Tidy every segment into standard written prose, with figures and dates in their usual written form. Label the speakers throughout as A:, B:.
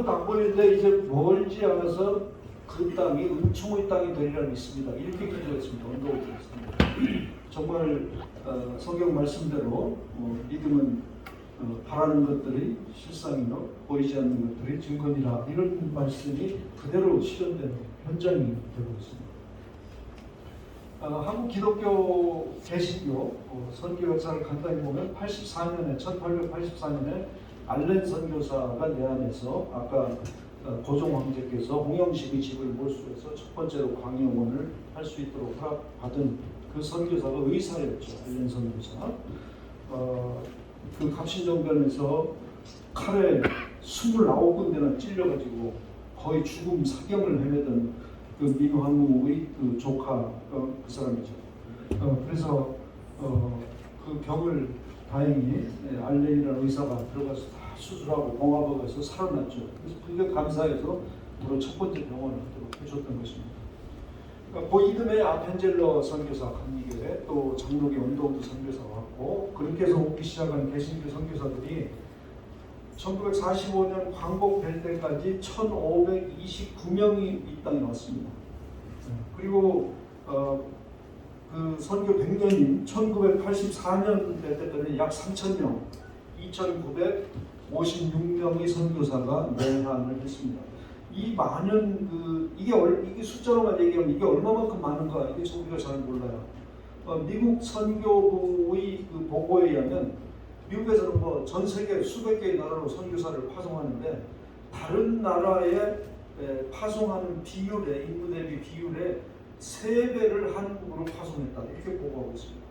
A: 딱 보이는데 이제 멀지 않아서 그 땅이 은총의 땅이 되리라 믿습니다. 이렇게 기도했습니다. 언도를 드렸습니다. 정말 성경 말씀대로 믿음은 바라는 것들이 실상이요 보이지 않는 것들이 증거니라, 이런 말씀이 그대로 실현되는 현장이 되고 있습니다. 한국 기독교 개신교 선교 역사를 간단히 보면 1884년에 알렌 선교사가 내한해서 아까 고종 황제께서 홍영식의 집을 몰수해서 첫 번째로 광영원을 할 수 있도록 허락받은 그 선교사가 의사였죠. 알렌 선교사. 그 갑신정변에서 칼에 29군데나 찔려가지고 거의 죽음 사경을 헤매던 그 민황무의 그 조카 그 사람이죠. 그래서 그 병을 다행히 알렌이라는 의사가 들어가서 다 수술하고 봉합해서 살아났죠. 그래서 그게 감사해서 바로 첫 번째 병원을 하도록 해줬던 것입니다. 그 이듬해 아펜젤러 선교사 감리교회, 또 장로교 언더우드 선교사가 왔고, 그렇게 해서 오기 시작한 개신교 선교사들이 1945년 광복될 때까지 1529명이 이 땅에 왔습니다. 그리고 그 선교 100년인 1984년 될 때까지 약 3,000명, 2,956명의 선교사가 내한을 했습니다. 이 많은 이게 숫자로만 얘기하면 이게 얼마만큼 많은가, 이게 우리가 잘 몰라요. 미국 선교부의 그 보고에 의하면 미국에서는 뭐 전 세계 수백 개의 나라로 선교사를 파송하는데, 다른 나라에 파송하는 비율에, 인구 대비 비율에 3배를 한국으로 파송했다, 이렇게 보고하고 있습니다.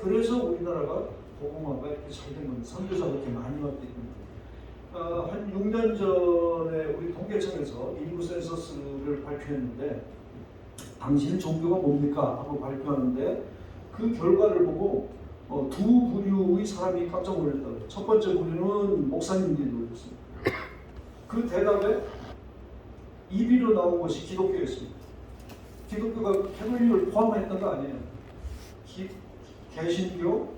A: 그래서 우리나라가 복음화가 이렇게 잘 된 겁니다. 선교사가 이렇게 많이 왔기 때문에. 한 6년 전에 우리 통계청에서 인구 센서스를 발표했는데, 당신 종교가 뭡니까? 하고 발표하는데, 그 결과를 보고 두 부류의 사람이 깜짝 놀랐다고요. 첫 번째 부류는 목사님들이 놀랐습니다. 그 대답에 1위로 나온 것이 기독교였습니다. 기독교가 캐톨릭을 포함했던 거 아니에요. 개신교,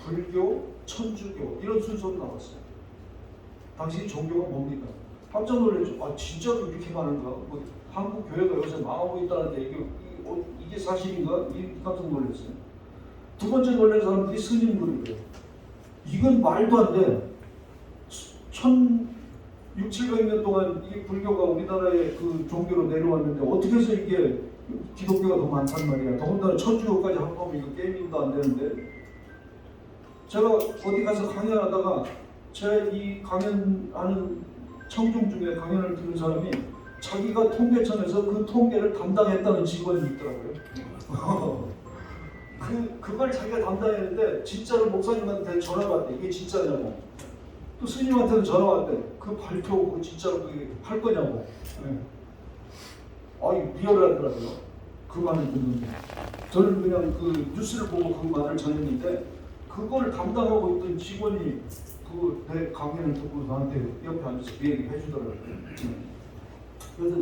A: 불교, 천주교, 이런 순서로 나왔어요. 당신 종교가 뭡니까? 깜짝 놀랐죠. 아, 진짜로 이렇게 많은가? 뭐 한국 교회가 요새 망하고 있다는데 이게 사실인가? 깜짝 놀랐어요. 두 번째 놀란 사람들이 스님들이에요. 이건 말도 안 돼. 1600년 동안 이 불교가 우리나라의 그 종교로 내려왔는데 어떻게 해서 이게 기독교가 더 많단 말이야. 더군다나 천주교까지 합하면 이거 게임도 안 되는데. 제가 어디 가서 강연하다가 제 이 강연하는 청중 중에 강연을 들은 사람이 자기가 통계청에서 그 통계를 담당했다는 직원이 있더라고요. 그걸 자기가 담당했는데 진짜로 목사님한테 전화가 왔대. 이게 진짜냐고. 또 스님한테도 전화 왔대. 그 발표 그거 진짜로 그게 할 거냐고. 네. 리얼하더라고요. 그 말을 듣는데. 저는 그냥 그 뉴스를 보고 그 말을 전했는데, 그걸 담당하고 있던 직원이 내 강연을 듣고 나한테 옆에 앉아서 그 얘기 해주더라고요. 그래서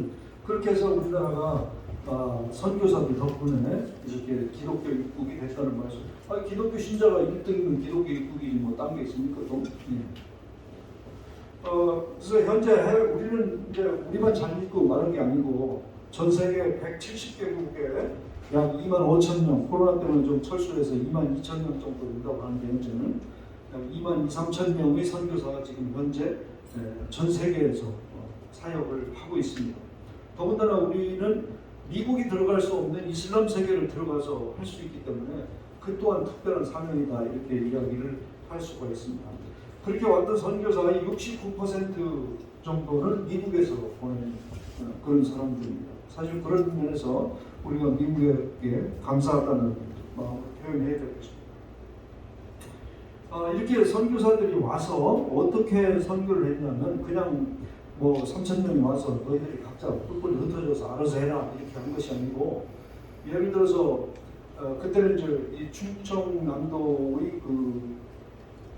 A: 그렇게 해서 우리나라가 선교사들 덕분에 이렇게 기독교 입국이 됐다는 말씀. 기독교 신자가 1등이면 기독교 입국이 뭐 딴 게 있습니까? 또? 그래서 현재 우리는 이제 우리만 잘 믿고 말한 게 아니고 전 세계 170개국에 약 25,000명, 코로나 때문에 좀 철수해서 22,000명 정도 된다고 하는데, 현재는 약 22,000명의 선교사가 지금 현재 전 세계에서 사역을 하고 있습니다. 더군다나 우리는 미국이 들어갈 수 없는 이슬람 세계를 들어가서 할 수 있기 때문에 그 또한 특별한 사명이다, 이렇게 이야기를 할 수가 있습니다. 그렇게 왔던 선교사의 69% 정도는 미국에서 보낸 그런 사람들입니다. 사실 그런 면에서 우리가 미국에게 감사하다는 마음을 표현해야 되겠습니다. 이렇게 선교사들이 와서 어떻게 선교를 했냐면, 그냥 뭐 3,000명이 와서 너희들이 각자 뿔뿔이 흩어져서 알아서 해라, 이렇게 한 것이 아니고, 예를 들어서 그때는 이제 이 충청남도의 그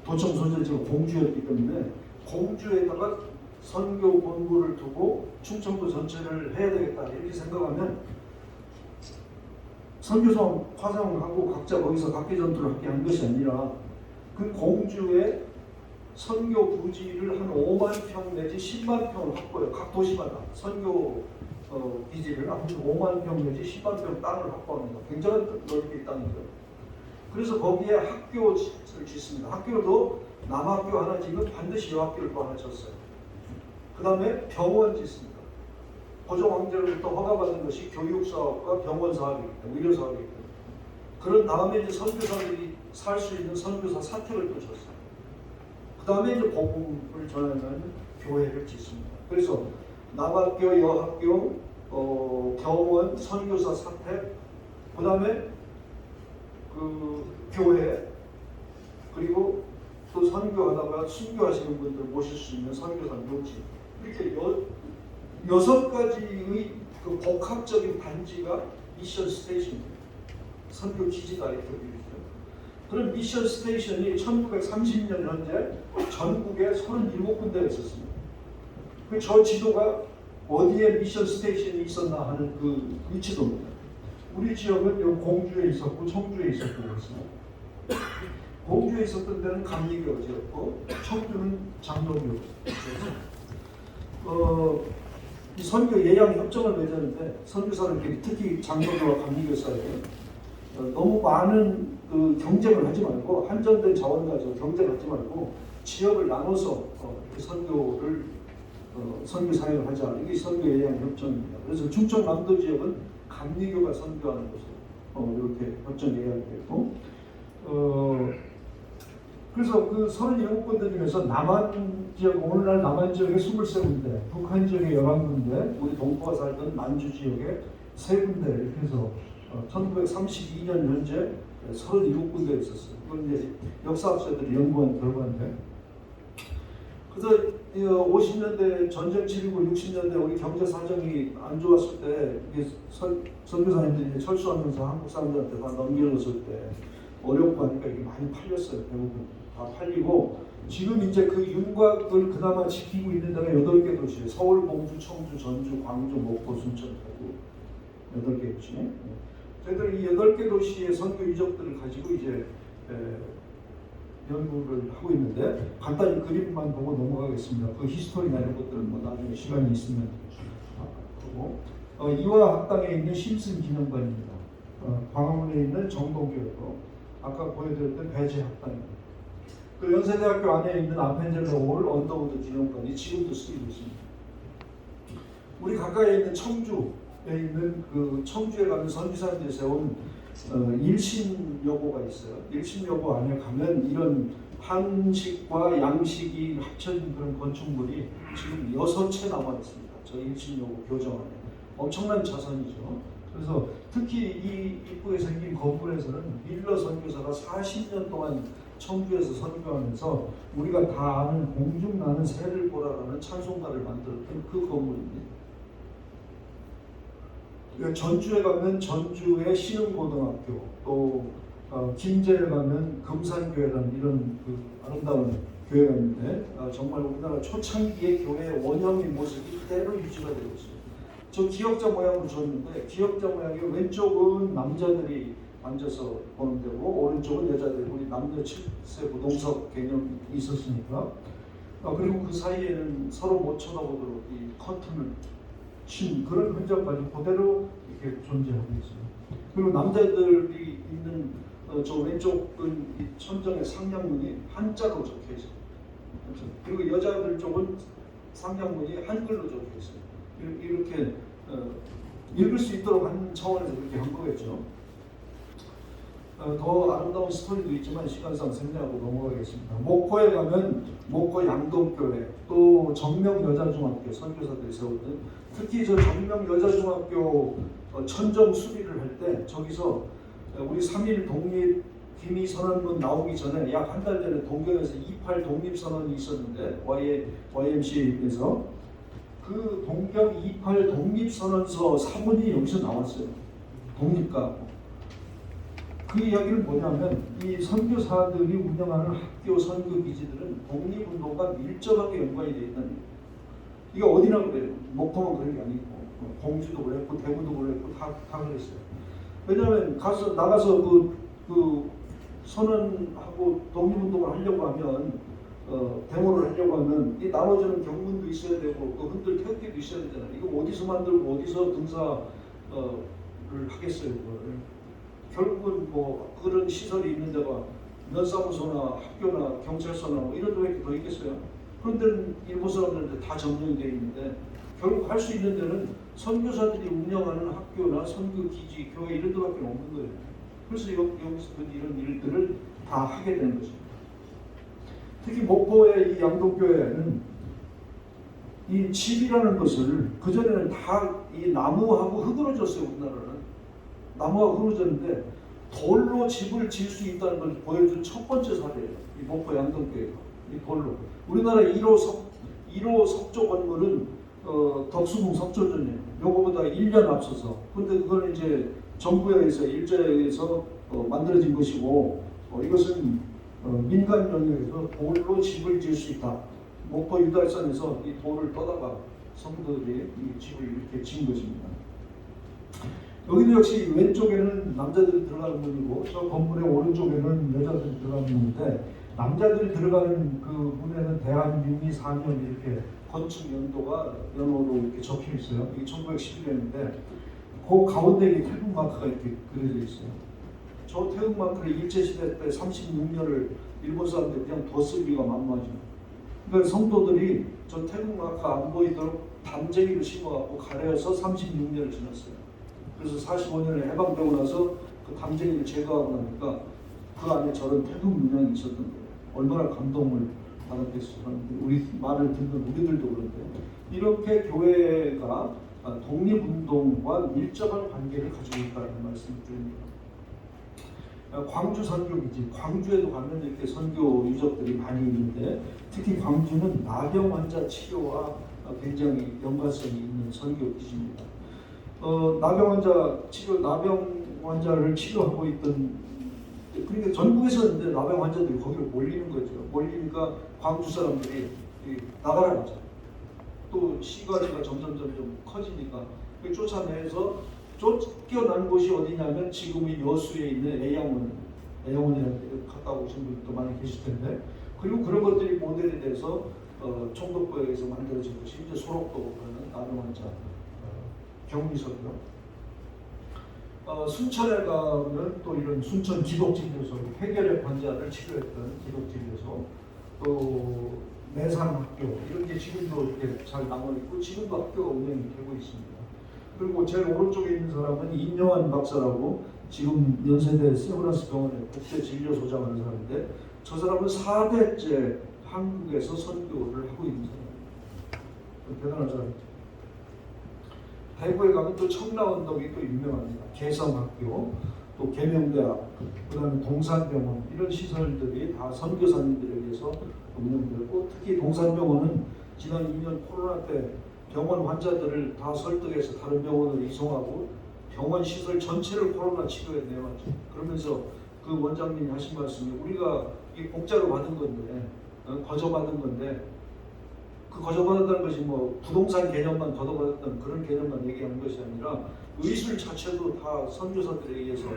A: 도청 소재지가 공주였기 때문에 공주에다가 선교 본부를 두고 충청도 전체를 해야 되겠다, 이렇게 생각하면 선교사 화성하고 각자 거기서 각계 전투를 하게 한 것이 아니라 그 공주의 선교 부지를 한 5만 평 내지 10만 평을 확보해요. 각 도시마다 선교 기지를 한 5만 평 내지 10만 평 땅을 확보합니다. 굉장한 넓이의 땅이죠. 그래서 거기에 학교를 짓습니다. 학교도 남학교 하나 지면 반드시 여학교를 또 하나 졌어요. 그 다음에 병원 짓습니다. 고종 황제로부터 허가받은 것이 교육사업과 병원 사업이기 때문에, 의료 사업이기 때문에. 그런 다음에 이제 선교사들이 살 수 있는 선교사 사택을 또 졌어요. 그 다음에 이제 복음을 전하는 교회를 짓습니다. 그래서 남학교, 여학교, 병원, 선교사 사택, 그 다음에 그 교회, 그리고 또 선교하다가 순교하시는 분들 모실 수 있는 선교사 묘지, 이렇게 6가지의 그 복합적인 단지가 미션 스테이션입니다. 선교 기지가 이렇게 되죠. 그런 미션 스테이션이 1930년 현재 전국에 37군데가 있었습니다. 저 지도가 어디에 미션 스테이션이 있었나 하는 그 위치도입니다. 우리 지역은 여기 공주에 있었고 청주에 있었고 그렇습니다. 공주에 있었던 데는 감리교지였고 청주는 장로교였어요. 이 선교 예양 협정을 맺었는데 선교사들끼리 특히 장로교와 감리교 사이에 너무 많은 그 경쟁을 하지 말고 한정된 자원 가지고 경쟁하지 말고 지역을 나눠서 이렇게 선교 사역을 하자. 이게 선교 예양 협정입니다. 그래서 충청남도 지역은 감리교가 선교하는 곳으로 이렇게 협정 예약이 됐고, 그래서 그 37군데 중에서 남한 지역, 오늘날 남한 지역에 23군데, 북한 지역에 11군데, 우리 동포가 살던 만주 지역에 3군데 이렇게 해서 1932년 현재 37군데 있었어요. 이건 이제 역사학자들이 연구한 결과인데, 그래서 50년대 전쟁 치르고 60년대 우리 경제 사정이 안 좋았을 때 선교사님들이 철수하면서 한국 사람들한테 다 넘겨줬을 때 어렵고 하니까 이게 많이 팔렸어요. 대부분 다 팔리고 지금 이제 그 윤곽을 그나마 지키고 있는 데가 8개 도시예요. 서울, 공주, 청주, 전주, 광주, 목포, 순천, 대구 8개 도시. 저희들 이 8개 도시의 선교 유적들을 가지고 이제 연구를 하고 있는데 간단히 그림만 보고 넘어가겠습니다. 그 히스토리나 이런 것들은 뭐 나중에 시간이 있으면 보고 이화 학당에 있는 심슨 기념관입니다. 광화문에 있는 정동교회고 아까 보여드렸던 배재 학당입니다. 그 연세대학교 안에 있는 아펜젤러 홀 언더우드 기념관이 지금도 쓰이고 있습니다. 우리 가까이에 있는 청주에 있는 그 청주에 가면 선지사들이 세운 일신여고가 있어요. 일신여고 안에 가면 이런 한식과 양식이 합쳐진 그런 건축물이 지금 6채 남아 있습니다. 저 일신여고 교정 안에 엄청난 자산이죠. 그래서 특히 이 입구에 생긴 건물에서는 밀러 선교사가 40년 동안 청주에서 선교하면서 우리가 다 아는 공중 나는 새를 보라라는 찬송가를 만들었던 그 건물입니다. 전주에 가면 전주의 신흥고등학교, 또 김제에 가면 금산교회라는 이런 그 아름다운 교회가 있는데 정말 우리나라 초창기의 교회의 원형의 모습이 그대로 유지가 되고 있습니다. 저 기역자 모양으로 줬는데 기역자 모양이 왼쪽은 남자들이 앉아서 보는 데고 오른쪽은 여자들이, 우리 남녀 7세 부동석 개념이 있었으니까 그리고 그 사이에는 서로 못 쳐다보도록 이 커튼을 친 그런 흔적까지 그대로 이렇게 존재하고 있어요. 그리고 남자들이 있는 저 왼쪽은 이 천정의 상냥문이 한자로 적혀 있어요. 그리고 여자들 쪽은 상냥문이 한글로 적혀 있어요. 이렇게 읽을 수 있도록 하는 차원에서 그렇게 한 거겠죠. 더 아름다운 스토리도 있지만 시간상 생략하고 넘어가겠습니다. 목포에 가면 목포 양동교회, 또 정명여자중학교 선교사들이 세웠던, 특히 저 정명여자중학교 천정 수리를 할 때 저기서 우리 3.1 독립 기미선언문 나오기 전에 약 한 달 전에 동경에서 28 독립선언이 있었는데 YMCA에서 그 동경 28 독립선언서 사본이 여기서 나왔어요. 독립가. 그 이야기는 뭐냐면 이 선교사들이 운영하는 학교 선교 기지들은 독립운동과 밀접하게 연관이 되어 있다는 거예요. 이게 어디나 그래요. 목포만 그런 게 아니고 공주도 그랬고 대구도 그랬고 다 그랬어요. 왜냐하면 나가서 그 선언하고 독립운동을 하려고 하면 데모를 하려고 하면 이 나눠주는 경문도 있어야 되고 그 흔들 태극기도 있어야 되잖아요. 이거 어디서 만들고 어디서 등사를 하겠어요. 그걸. 결국은 뭐 그런 시설이 있는 데가 면사무소나 학교나 경찰서나 뭐 이런 데밖에 더 있겠어요. 그런 데는 일본 사람들한테 다 점령이 되어 있는데 결국 할 수 있는 데는 선교사들이 운영하는 학교나 선교기지, 교회 이런 데밖에 없는 거예요. 그래서 여기서 이런 일들을 다 하게 되는 거죠. 특히 목포의 이 양동교회는 이 집이라는 것을 그전에는 다 이 나무하고 흙으로 졌어요. 우리나라는 나무하고 흙으로 졌는데 돌로 집을 지을 수 있다는 걸 보여준 첫 번째 사례예요. 이 목포 양동교회가 이 돌로. 우리나라 1호 석조 건물은 덕수궁 석조전이에요. 요거보다 1년 앞서서. 근데 그건 이제 정부에 의해서 일제에 의해서 만들어진 것이고 이것은 민간 영역에서 돌로 집을 지을 수 있다. 목포 유달산에서 이 돌을 떠다가 성도들이 이 집을 이렇게 지은 것입니다. 여기도 역시 왼쪽에는 남자들이 들어가는 문이고 저 건물의 오른쪽에는 여자들이 들어가는 문인데 남자들이 들어가는 그 문에는 대한민리 4년 이렇게 건축 연도가 연호로 이렇게 적혀 있어요. 이게 1911년인데 그 가운데에 태극 마크가 이렇게 그려져 있어요. 저 태극 마크를 일제시대 때 36년을 일본 사람들이 그냥 뒀을 리가 만무하죠. 그러니까 성도들이 저 태극 마크 안 보이도록 담쟁이를 심어갖고 가려서 36년을 지났어요. 그래서 45년에 해방되고 나서 그 담쟁이를 제거하고 나니까 그 안에 저런 태극 문양이 있었던 거예요. 얼마나 감동을 받았겠어요. 우리 말을 듣는 우리들도 그런데 이렇게 교회가 독립운동과 밀접한 관계를 가지고 있다는 말씀을 드립니다. 광주 선교기지, 광주에도 가면 이렇게 선교 유적들이 많이 있는데 특히 광주는 나병 환자 치료와 굉장히 연관성이 있는 선교기지입니다. 나병 환자를 치료하고 있던 그러니까 전국에서 이제 나병 환자들이 거기로 몰리는 거죠. 몰리니까 광주 사람들이 나가라 하죠. 또 시가리가 점점 커지니까 쫓아내서 쫓겨난 곳이 어디냐면 지금의 여수에 있는 애양원에 갔다 오신 분들도 많이 계실 텐데 그리고 그런 것들이 모델이 돼서 총독부에서 만들어진 것이 이제 소록도라는 나병 환자 격리소고요. 순천에 가면 또 이런 순천 기독진료소, 폐결핵 환자를 치료했던 기독진료소, 또 매산학교 이런 게 지금도 이렇게 잘 남아 있고 지금도 학교가 운영이 되고 있습니다. 그리고 제일 오른쪽에 있는 사람은 임영환 박사라고 지금 연세대 세브란스 병원의 국제진료소장 하는 사람인데 저 사람은 4대째 한국에서 선교를 하고 있는 사람입니다. 대단한 사람이죠. 대구에 가면 또 청라언덕이 또 유명합니다. 개성학교, 또 계명대학, 그다음에 동산병원 이런 시설들이 다 선교사님들에 의해서 운영되고 특히 동산병원은 지난 2년 코로나 때 병원 환자들을 다 설득해서 다른 병원으로 이송하고 병원 시설 전체를 코로나 치료에 내놨죠. 그러면서 그 원장님이 하신 말씀이 우리가 이 공짜로 받은 건데 거저받은 건데 그 거저받았다는 것이 뭐 부동산 개념만 거저받았던 그런 개념만 얘기하는 것이 아니라 의술 자체도 다 선교사들에 의해서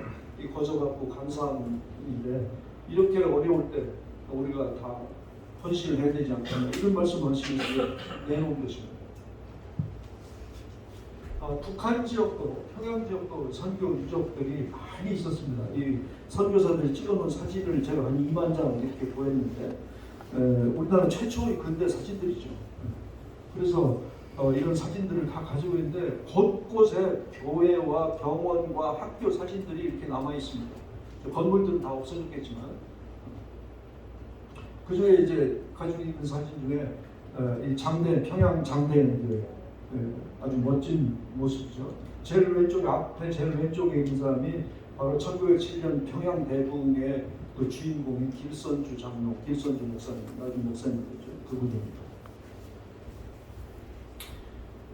A: 이 거저받고 감사한 일인데 이렇게 어려울 때 우리가 다 헌신을 해야 되지 않겠냐 이런 말씀하시면서 내놓은 것입니다. 북한 지역도 평양 지역도 선교 유적들이 많이 있었습니다. 이 선교사들이 찍어놓은 사진을 제가 한 2만 장 이렇게 보였는데 우리나라 최초의 근대 사진들이죠. 그래서 이런 사진들을 다 가지고 있는데 곳곳에 교회와 병원과 학교 사진들이 이렇게 남아 있습니다. 건물들은 다 없어졌겠지만 그 중에 이제 가지고 있는 사진 중에 이 장대 평양 장대교회 아주 멋진 모습이죠. 제일 왼쪽 앞에 제일 왼쪽에 있는 사람이 바로 1907년 평양 대붕의 그 주인공인 길선주 장로, 길선주 목사님, 나중 목사님이죠. 그분입니다.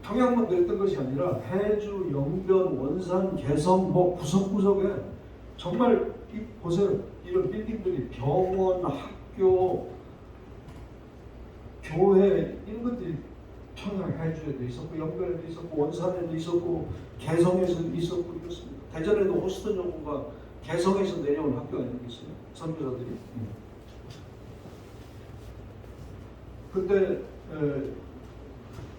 A: 평양만 그랬던 것이 아니라 해주, 영변, 원산, 개성 뭐 구석구석에 정말 보세요. 이런 빌딩들이 병원, 학교, 교회 이런 것들이 평양 해주에도 있었고 영변에도 있었고 원산에도 있었고 개성에도 있었고 이렇습니다. 대전에도 호스턴 연구가 개성에서 내려온 학교가 있겠어요. 선교사들이. 근데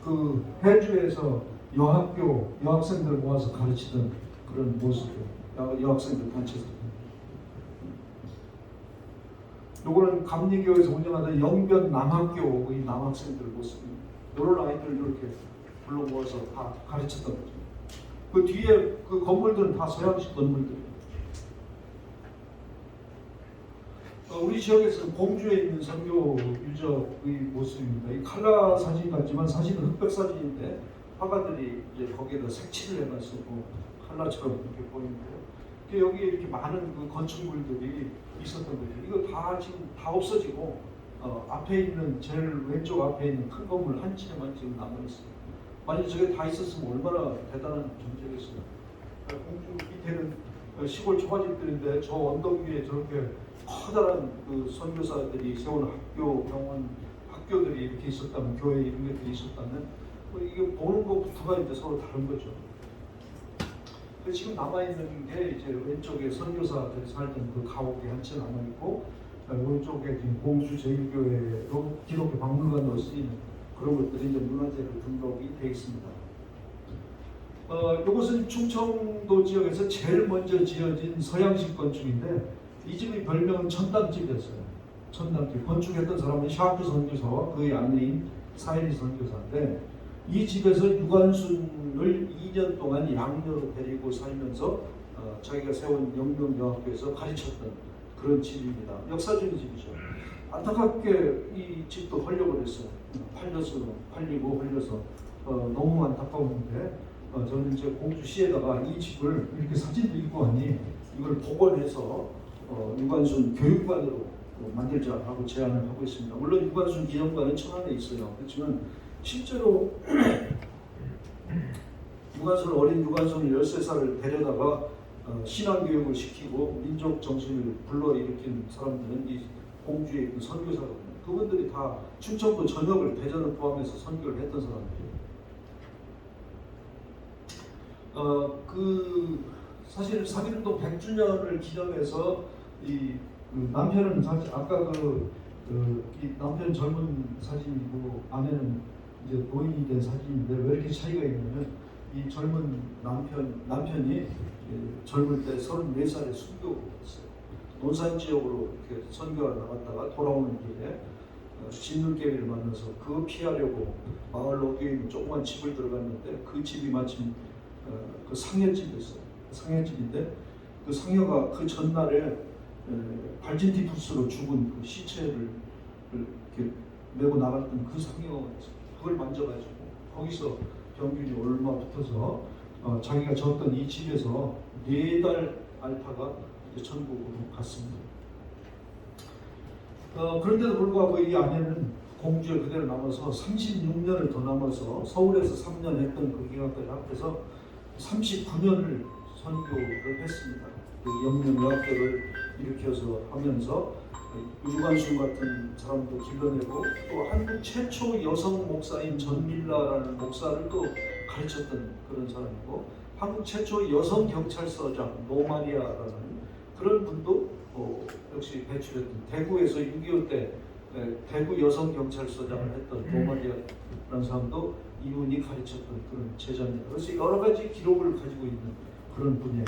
A: 그 해주에서 여학생들 모아서 가르치던 그런 모습이에요. 여학생들 단체에서. 요거는 감리교에서 운영하던 영변 남학교의 남학생들 모습입니다. 이런 아이들 이렇게 불러 모아서 다 가르쳤던 거죠. 그 뒤에 그 건물들은 다 서양식 건물들이에요. 우리 지역에서는 공주에 있는 선교 유적의 모습입니다. 이 칼라 사진 같지만 사실은 흑백 사진인데 화가들이 이제 거기에다 색칠을 해가지고 칼라처럼 이렇게 보이는데요. 여기 이렇게 많은 그 건축물들이 있었던 거죠. 이거 다 지금 다 없어지고 앞에 있는 제일 왼쪽 앞에 있는 큰 건물 한 채만 지금 남아 있어요. 만약 저게 다 있었으면 얼마나 대단한 존재겠어요. 공주 밑에는 시골 초가집들인데 저 언덕 위에 저렇게 커다란 그 선교사들이 세운 학교, 병원, 학교들이 이렇게 있었다면, 교회 이런 것들이 있었다면 이게 보는 것부터가 이제 서로 다른 거죠. 지금 남아있는 게 이제 왼쪽에 선교사들이 살던 그 가옥이 한 채 남아있고, 오른쪽에 지금 공주 제1교회로 기독교 박물관으로 쓰이는 그런 것들이 이제 문화재로 등록이 되어 있습니다. 이것은 충청도 지역에서 제일 먼저 지어진 서양식 건축인데, 이 집의 별명은 천당집이었어요. 천당집. 건축했던 사람은 샤프 선교사와 그의 아내인 사인이 선교사인데, 이 집에서 유관순을 2년 동안 양녀로 데리고 살면서 자기가 세운 영명여학교에서 가르쳤던 그런 집입니다. 역사적인 집이죠. 안타깝게 이 집도 헐려버렸어요. 팔리고 헐려서 너무 안타까운데, 저는 이제 공주시에다가 이 집을 이렇게 사진도 있고 하니 이걸 복원해서 유관순 교육관으로 만들자 하고 제안을 하고 있습니다. 물론 유관순 기념관은 천안에 있어요. 그렇지만 실제로 어린 유관순을 13살을 데려다가 신앙교육을 시키고 민족 정신을 불러일으킨 사람들은 이 공주에 있는 선교사거든요. 그분들이 다 충청도 전역을 대전을 포함해서 선교를 했던 사람들이에요. 사실 3.1운동 100주년을 기념해서 그 남편은 사실 아까 이 남편 젊은 사진이고 아내는 이제 노인이 된 사진인데 왜 이렇게 차이가 있냐면, 이 젊은 남편이 젊을 때 34살에 순교를 했어요. 논산 지역으로 이렇게 선교를 나갔다가 돌아오는 길에 진눈깨비를 만나서 그거 피하려고 마을 어귀에 있는 조그만 집을 들어갔는데, 그 집이 마침 그 상여집이었어요. 상여집인데 그 상여가 그 전날에 발진티푸스로 죽은 그 시체를 이렇게 메고 나갔던 그 상여가 있어요. 그걸 만져가지고 거기서 병균이 얼마 붙어서 자기가 졌던 이 집에서 4달 앓다가 이제 천국으로 갔습니다. 그런데도 불구하고 이 아내는 공주에 그대로 남아서 36년을 더 남아서 서울에서 3년 했던 그 기간까지 합해서 39년을 선교를 했습니다. 그 영명여학교를 일으켜서 하면서 유관순 같은 사람도 길러내고, 또 한국 최초 여성 목사인 전밀라라는 목사를 또 가르쳤던 그런 사람이고, 한국 최초 여성 경찰서장 노마리아라는 그런 분도 역시 배출했던, 대구에서 6.25 때 대구 여성 경찰서장을 했던 노마리아라는 사람도 이분이 가르쳤던 그런 제자입니다. 그래서 여러 가지 기록을 가지고 있는 그런 분이에요.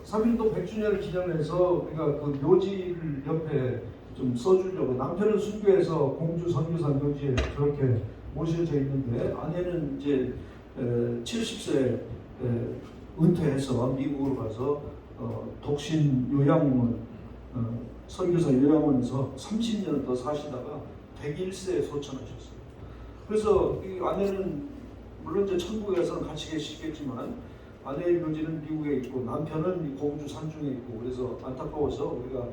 A: 3.1운동 100주년을 기념해서 우리가 그 묘지를 옆에 좀 써주려고, 남편은 순교해서 공주 선교사 묘지에 그렇게 모셔져 있는데, 아내는 이제 70세 은퇴해서 미국으로 가서 독신 요양원, 선교사 요양원에서 30년을 더 사시다가 101세에 소천하셨어요. 그래서 이 아내는 물론 이제 천국에 가서는 같이 계시겠지만, 아내의 묘지는 미국에 있고 남편은 공주 산중에 있고, 그래서 안타까워서 우리가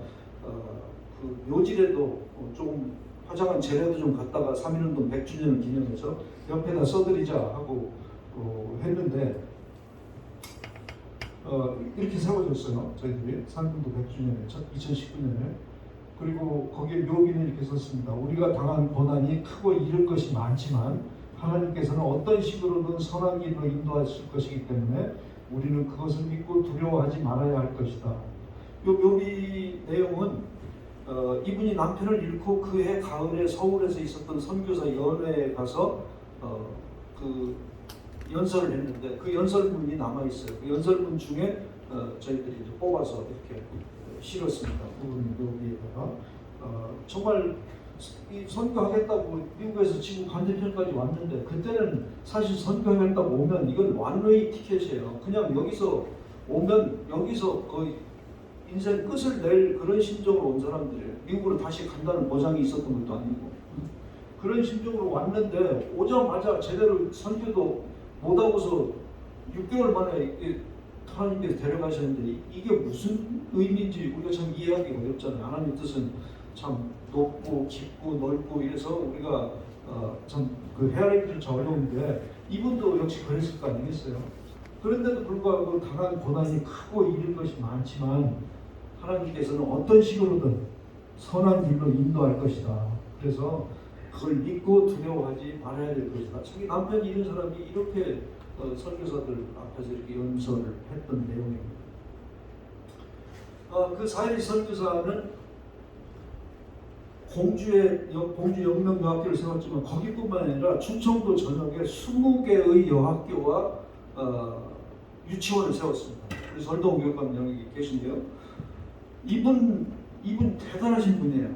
A: 그 묘지에도 조금 화장한 재래도 좀 갖다가 3.1운동 100주년을 기념해서 옆에다 써드리자 하고 했는데, 이렇게 세워졌어요. 저희들이 3.1운동 100주년에 2019년에. 그리고 거기에 묘기는 이렇게 썼습니다. 우리가 당한 고난이 크고 잃을 것이 많지만 하나님께서는 어떤 식으로든 선한 길로 인도하실 것이기 때문에 우리는 그것을 믿고 두려워하지 말아야 할 것이다. 이 묘기 내용은 이분이 남편을 잃고 그해 가을에 서울에서 있었던 선교사 연회에 가서 그 연설을 했는데 그 연설문이 남아 있어요. 그 연설문 중에 저희들이 이제 뽑아서 이렇게 실었습니다. 부분 여기에다가 정말 이 선교하겠다고 미국에서 지금 반대편까지 왔는데 그때는 사실 선교하겠다고 오면 이건 완웨이 티켓이에요. 그냥 여기서 오면 여기서 거의 인생 끝을 낼 그런 심정으로 온 사람들이에요. 미국으로 다시 간다는 보장이 있었던 것도 아니고 그런 심정으로 왔는데 오자마자 제대로 선교도 못하고서 6개월 만에 하나님께서 데려가셨는데 이게 무슨 의미인지 우리가 참 이해하기 어렵잖아요. 하나님 뜻은 참 높고 깊고 넓고 이래서 우리가 참 그 헤아리기도 참 어려운데 이분도 역시 그랬을 거 아니겠어요. 그런데도 불구하고 당한 고난이 크고 잃은 것이 많지만 하나님께서는 어떤 식으로든 선한 길로 인도할 것이다. 그래서 그걸 믿고 두려워하지 말아야 될 것이다. 자기 남편이 잃은 사람이 이렇게 선교사들 앞에서 이렇게 연설을 했던 내용입니다. 그 사일 선교사는 공주 영명여학교를 세웠지만 거기뿐만 아니라 충청도 전역에 20개의 여학교와 유치원을 세웠습니다. 우리 설동 교육감 여기 계신데요. 이분 대단하신 분이에요.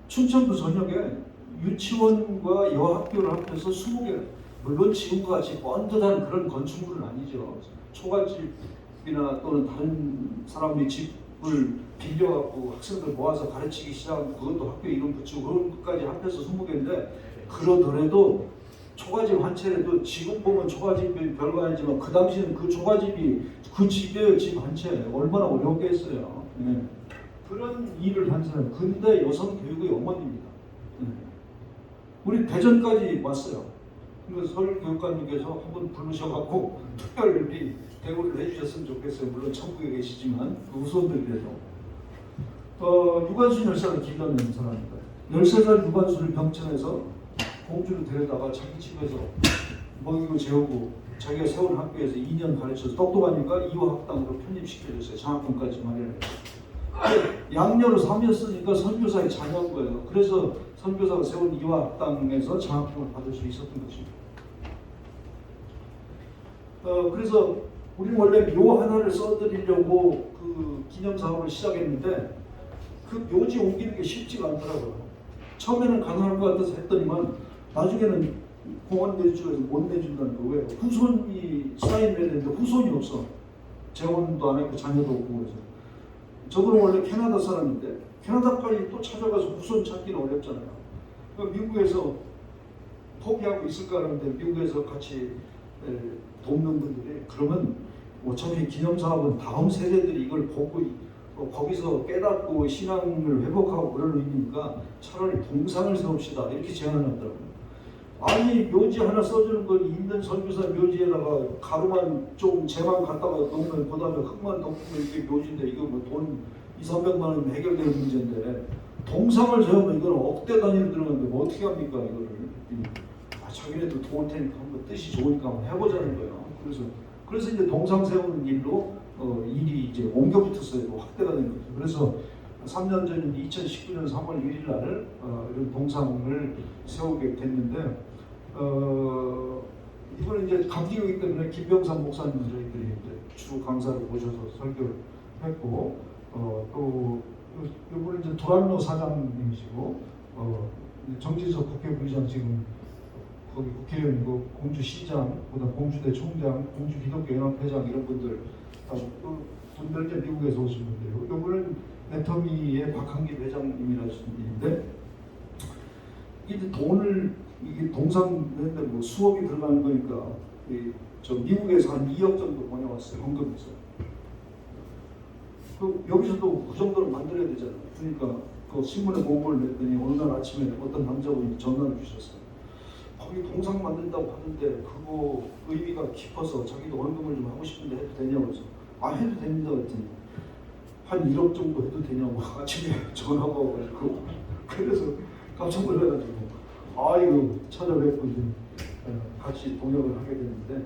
A: 충청도 전역에 유치원과 여학교를 합해서 20개. 물론 지금과 같이 번듯한 그런 건축물은 아니죠. 초가집이나 또는 다른 사람의 집을 빌려갖고 학생들 모아서 가르치기 시작하고 그것도 학교 이름 붙이고 그런 것까지 합해서 20개인데 그러더라도 초가집 한 채라도 지금 보면 초가집이 별거 아니지만 그 당시에는 그 초가집이 그 집이에요. 집 한 채. 얼마나 어렵겠어요. 네. 그런 일을 한 사람. 근데 여성 교육의 어머니입니다. 네. 우리 대전까지 왔어요. 그래서 서울교육관님께서 한번 부르셔갖고 특별히 대우를 해주셨으면 좋겠어요. 물론 천국에 계시지만 그 후손들이라도 유관순 열사를 길러낸 사람입니다. 13살 유관순을 병천에서 공주를 데려다가 자기 집에서 먹이고 재우고 자기가 세운 학교에서 2년 가르쳐서 똑똑하니까 이화학당으로 편입시켜줬어요. 장학금까지 마련해서. 양녀로 삼였으니까 선교사에 자녀한 거예요. 그래서 선교사가 세운 이화학당에서 장학금을 받을 수 있었던 것입니다. 그래서 우리 원래 묘 하나를 써드리려고 그 기념사업을 시작했는데 그 묘지 옮기는 게 쉽지가 않더라고요. 처음에는 가능할 것 같아서 했더니만 나중에는 공원 내주에서 못 내준다는 거. 왜? 후손이 사인을 해야 되는데 후손이 없어. 재혼도 안 했고 자녀도 없고 그래서. 저분은 원래 캐나다 사람인데 캐나다까지 또 찾아가서 후손 찾기는 어렵잖아요. 그러니까 미국에서 포기하고 있을까 하는데 미국에서 같이 돕는 분들이 그러면 어차피 기념사업은 다음 세대들이 이걸 보고 거기서 깨닫고 신앙을 회복하고 그런 의미니까 차라리 동상을 세웁시다 이렇게 제안을 하더라고요. 아니 묘지 하나 써주는 건 있는 선교사 묘지에다가 가루만 좀 재만 갖다가 넣으면 그다음에 흙만 덮으면 이게 묘지인데 이거 뭐 돈 200~300만 원 해결되는 문제인데 동상을 세우면 이건 억대 단위로 들어가는데 뭐 어떻게 합니까 이거를. 자기네도 도울 테니까 한번 뜻이 좋으니까 한번 해보자는 거예요. 그래서 이제 동상 세우는 일로 일이 이제 옮겨 붙었어요. 확대가 된 거죠. 그래서 3년 전인 2019년 3월 1일 날 이런 동상을 세우게 됐는데 이번에 이제 감기이기 때문에 김병삼 목사님 저희들이 이제 주 강사로 모셔서 설교를 했고 또 이번에 이제 도란노 사장님이시고 정진석 국회부의장 지금 거기 국회의원이고 공주시장, 그다음 공주대 총장, 공주기독교연합회장 이런 분들 분들 이제 미국에서 오신 분들이고 이분은 애터미의 박한기 회장님이라신 분인데 이게 돈을 이게 동상인데 뭐 수억이 들어가는 거니까 저 미국에서 한 2억 정도 보내왔어요. 헌금해서. 여기서도 그 정도로 만들어야 되잖아요. 그러니까 그 신문에 보고를 냈더니 어느 날 아침에 어떤 남자분이 전화를 주셨어요. 거기 동상 만든다고 하는데 그거 의미가 깊어서 자기도 헌금을 좀 하고 싶은데 해도 되냐고 해서 해도 됩니다 그랬더니 한 1억 정도 해도 되냐고 아침에 전화가 와가지고 그래서 깜짝 놀라가지고 이거 찾아뵙고 좀 같이 동역을 하게 됐는데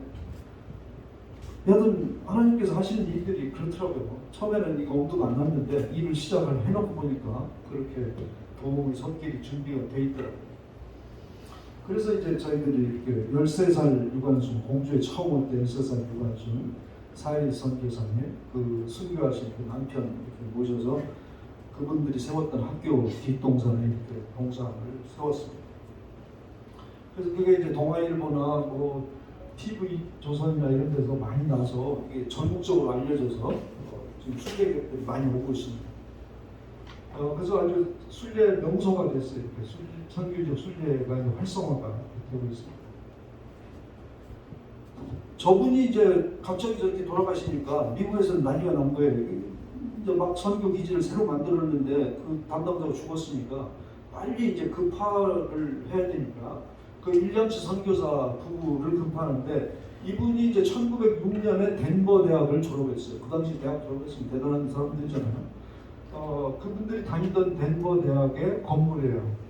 A: 여하튼 하나님께서 하시는 일들이 그렇더라고요. 처음에는 이거 엄두가 안 났는데 일을 시작을 해놓고 보니까 그렇게 도움의 손길이 준비가 돼 있더라고요. 그래서 이제 저희들이 이렇게 13살 유관순, 공주에 처음 올 때 13살 유관순 사일 선교사님, 그 순교하신 그 남편 이렇게 모셔서 그분들이 세웠던 학교 뒷동산에 이렇게 동상을 세웠습니다. 그래서 그게 이제 동아일보나 뭐 TV 조선이나 이런 데서 많이 나서 이게 전국적으로 알려져서 지금 순례객들이 많이 오고 있습니다. 그래서 아주 순례 명소가 됐어요. 이렇게 선교적 순례가 활성화가 되고 있습니다. 저분이 이제 갑자기 저렇게 돌아가시니까 미국에서는 난리가 난 거예요. 이제 막 선교 기지를 새로 만들었는데 그 담당자가 죽었으니까 빨리 이제 급파를 해야 되니까 그 윌리엄스 선교사 부부를 급파하는데 이분이 이제 1906년에 덴버 대학을 졸업했어요. 그 당시 대학 졸업했으면 대단한 사람들이잖아요. 그분들이 다니던 덴버 대학의 건물이에요.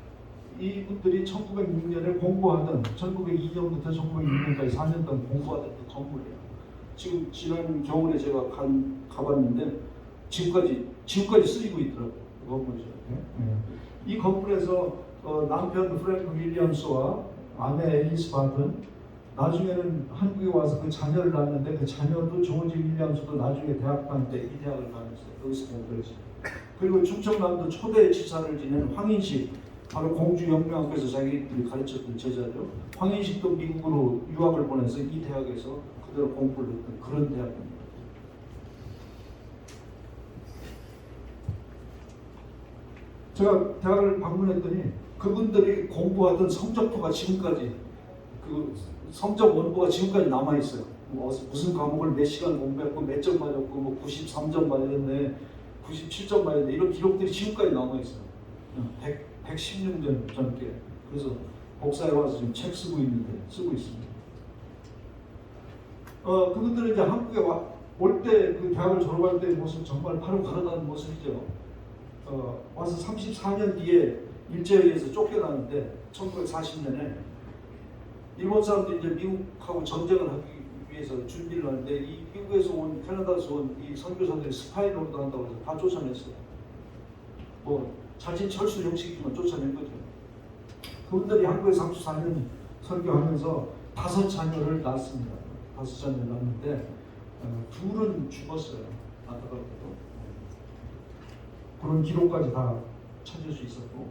A: 이분들이 1906년에 공부하던 1902년부터 1906년까지 4년 동안 공부하던 그 건물이에요. 지금 지난 겨울에 제가 가봤는데 지금까지 쓰이고 있더라고요. 그 건물이죠. 이 건물에서 남편 프랭크 윌리엄스와 아내 앨리스 바튼, 나중에는 한국에 와서 그 자녀를 낳았는데 그 자녀도 조지 윌리엄스도 나중에 대학 다닐 때 이 대학을 다녔어요. 여기서 공부했어요. 그리고 충청남도 초대 지사를 지낸 황인식, 바로 공주 영명학교에서 자기들이 가르쳤던 제자죠. 황인식도 미국으로 유학을 보내서 이 대학에서 그대로 공부를 했던 그런 대학입니다. 제가 대학을 방문했더니 그분들이 공부하던 성적표가 지금까지 그 성적 원고가 지금까지 남아 있어요. 무슨 과목을 몇 시간 공부했고 몇 점 맞았고 뭐 93점 맞았네, 97점 맞았네, 이런 기록들이 지금까지 남아 있어요. 110년 전께. 그래서 복사해 와서 지금 책 쓰고 있습니다. 그분들은 이제 한국에 올 때 그 대학을 졸업할 때 모습 정말 바로 가르다는 모습이죠. 와서 34년 뒤에 일제에서 쫓겨나는데 1940년에 일본 사람들이 이제 미국하고 전쟁을 하기 위해서 준비를 하는데 이 미국에서 온 캐나다에서 온 이 선교사들이 스파이 노릇을 한다고 해서 다 쫓아냈어요. 뭐 자진 철수 형식이지만 쫓아낸 거죠. 그분들이 한국에 34년 선교하면서 5자녀를 낳았습니다. 5자녀를 낳았는데 둘은 죽었어요. 안타깝게도. 그런 기록까지 다 찾을 수 있었고,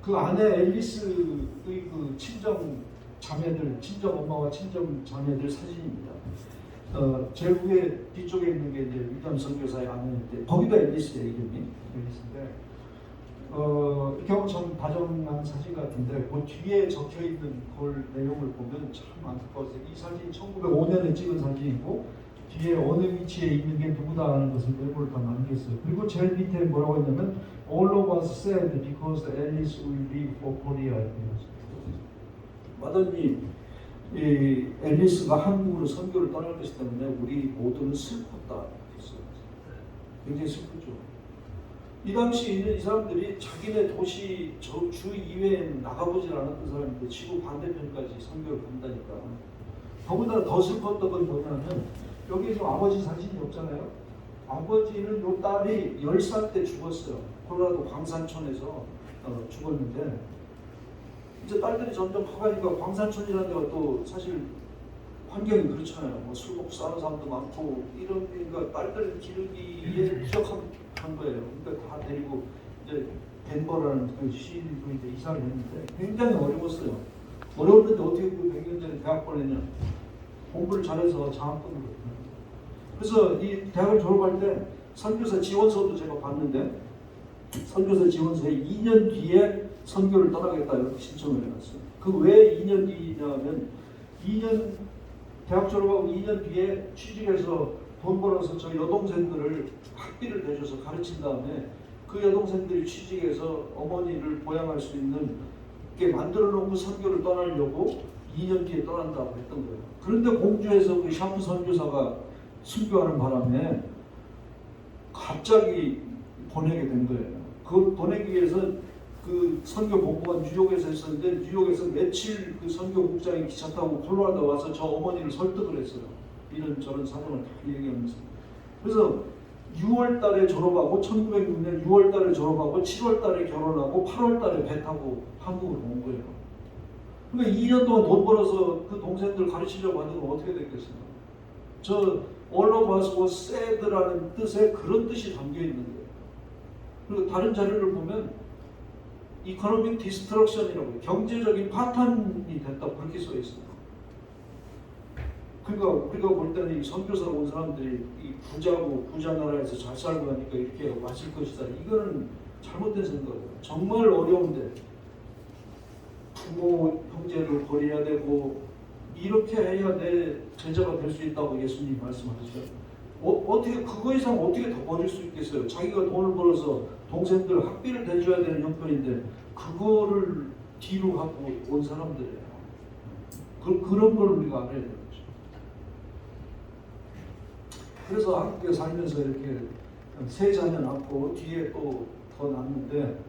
A: 그 아내 앨리스의 그 친정 엄마와 친정 자매들 사진입니다. 제일 위에 뒤쪽에 있는 게 이제 위담 선교사의 아내인데 거기가 앨리스예요. 이름이 앨리스인데 이렇게 좀 다정한 사진 같은데 그 뒤에 적혀 있는 그 내용을 보면 참 안타까워서 이 사진 1905년에 찍은 사진이고 뒤에 어느 위치에 있는 게 누구다 하는 것을 메모를 다 남겼어요. 그리고 제일 밑에 뭐라고 했냐면 All of us said because Alice will leave for Korea. 마더님, 앨리스가 한국으로 선교를 떠날 것이기 때문에 우리 모두는 슬펐다. 굉장히 슬프죠. 이 당시에 있는 이 사람들이 자기네 도시 주 이외에 나가보질 않았던 사람인데 지구 반대편까지 선교를 간다니까. 더군다나 더 슬펐던 건 뭐냐면 여기 지금 아버지 사진이 없잖아요. 아버지는 요 딸이 10살 때 죽었어요. 콜로라도 광산촌에서 죽었는데 이제 딸들이 점점 커가니까 광산촌이라는 데가 또 사실 환경이 그렇잖아요. 뭐 술 먹고 싸는 사람도 많고 이런 그러니까 딸들 기르기에 부족한 거예요. 그러니까 다 데리고 이제 덴버라는 그 시리로 이제 이사를 했는데 굉장히 어려웠어요. 어려웠는데 어떻게 그 100년 전에 대학 보내냐. 공부를 잘해서 장학금을. 그래서 이 대학을 졸업할 때 선교사 지원서도 제가 봤는데 선교사 지원서에 2년 뒤에 선교를 떠나겠다 이렇게 신청을 해놨어요. 그 왜 2년 뒤냐면 2년 대학 졸업하고 2년 뒤에 취직해서 돈 벌어서 저 여동생들을 학비를 대줘서 가르친 다음에 그 여동생들이 취직해서 어머니를 보양할 수 있는 게 만들어 놓고 선교를 떠나려고 2년 뒤에 떠난다고 했던 거예요. 그런데 공주에서 그 샤프 선교사가 순교하는 바람에 갑자기 보내게 된 거예요. 그 보내기 위해서 그 선교 본부가 뉴욕에서 했었는데 뉴욕에서 며칠 그 선교 국장이 기차 타고 콜로라도 와서 저 어머니를 설득을 했어요. 이런 저런 사정을 다 얘기하면서. 그래서 6월 달에 졸업하고 1906년 6월 달에 졸업하고 7월 달에 결혼하고 8월 달에 배 타고 한국으로 온 거예요. 그러니까 2년 동안 돈 벌어서 그 동생들 가르치려고 하는 건 어떻게 됐겠어요? 저 all of us was sad라는 뜻에 그런 뜻이 담겨 있는 거예요. 그리고 다른 자료를 보면 이코노믹 디스트럭션이라고 경제적인 파탄이 됐다 그렇게 써 있어요. 그러니까 우리가 볼 때는 이 선교사로 온 사람들이 이 부자고 부자 나라에서 잘 살고 하니까 이렇게 왔을 것이다. 이거는 잘못된 생각이에요. 정말 어려운데 부모 형제를 버려야 되고 이렇게 해야 내 제자가 될 수 있다고 예수님 말씀하셨어요. 어떻게 그거 이상 어떻게 더 버릴 수 있겠어요? 자기가 돈을 벌어서 동생들 학비를 대줘야 되는 형편인데 그거를 뒤로 하고 온 사람들이에요. 그런 걸 우리가 알아야 되는 거죠. 그래서 한국에 살면서 이렇게 세 자녀 낳고 뒤에 또 더 낳는데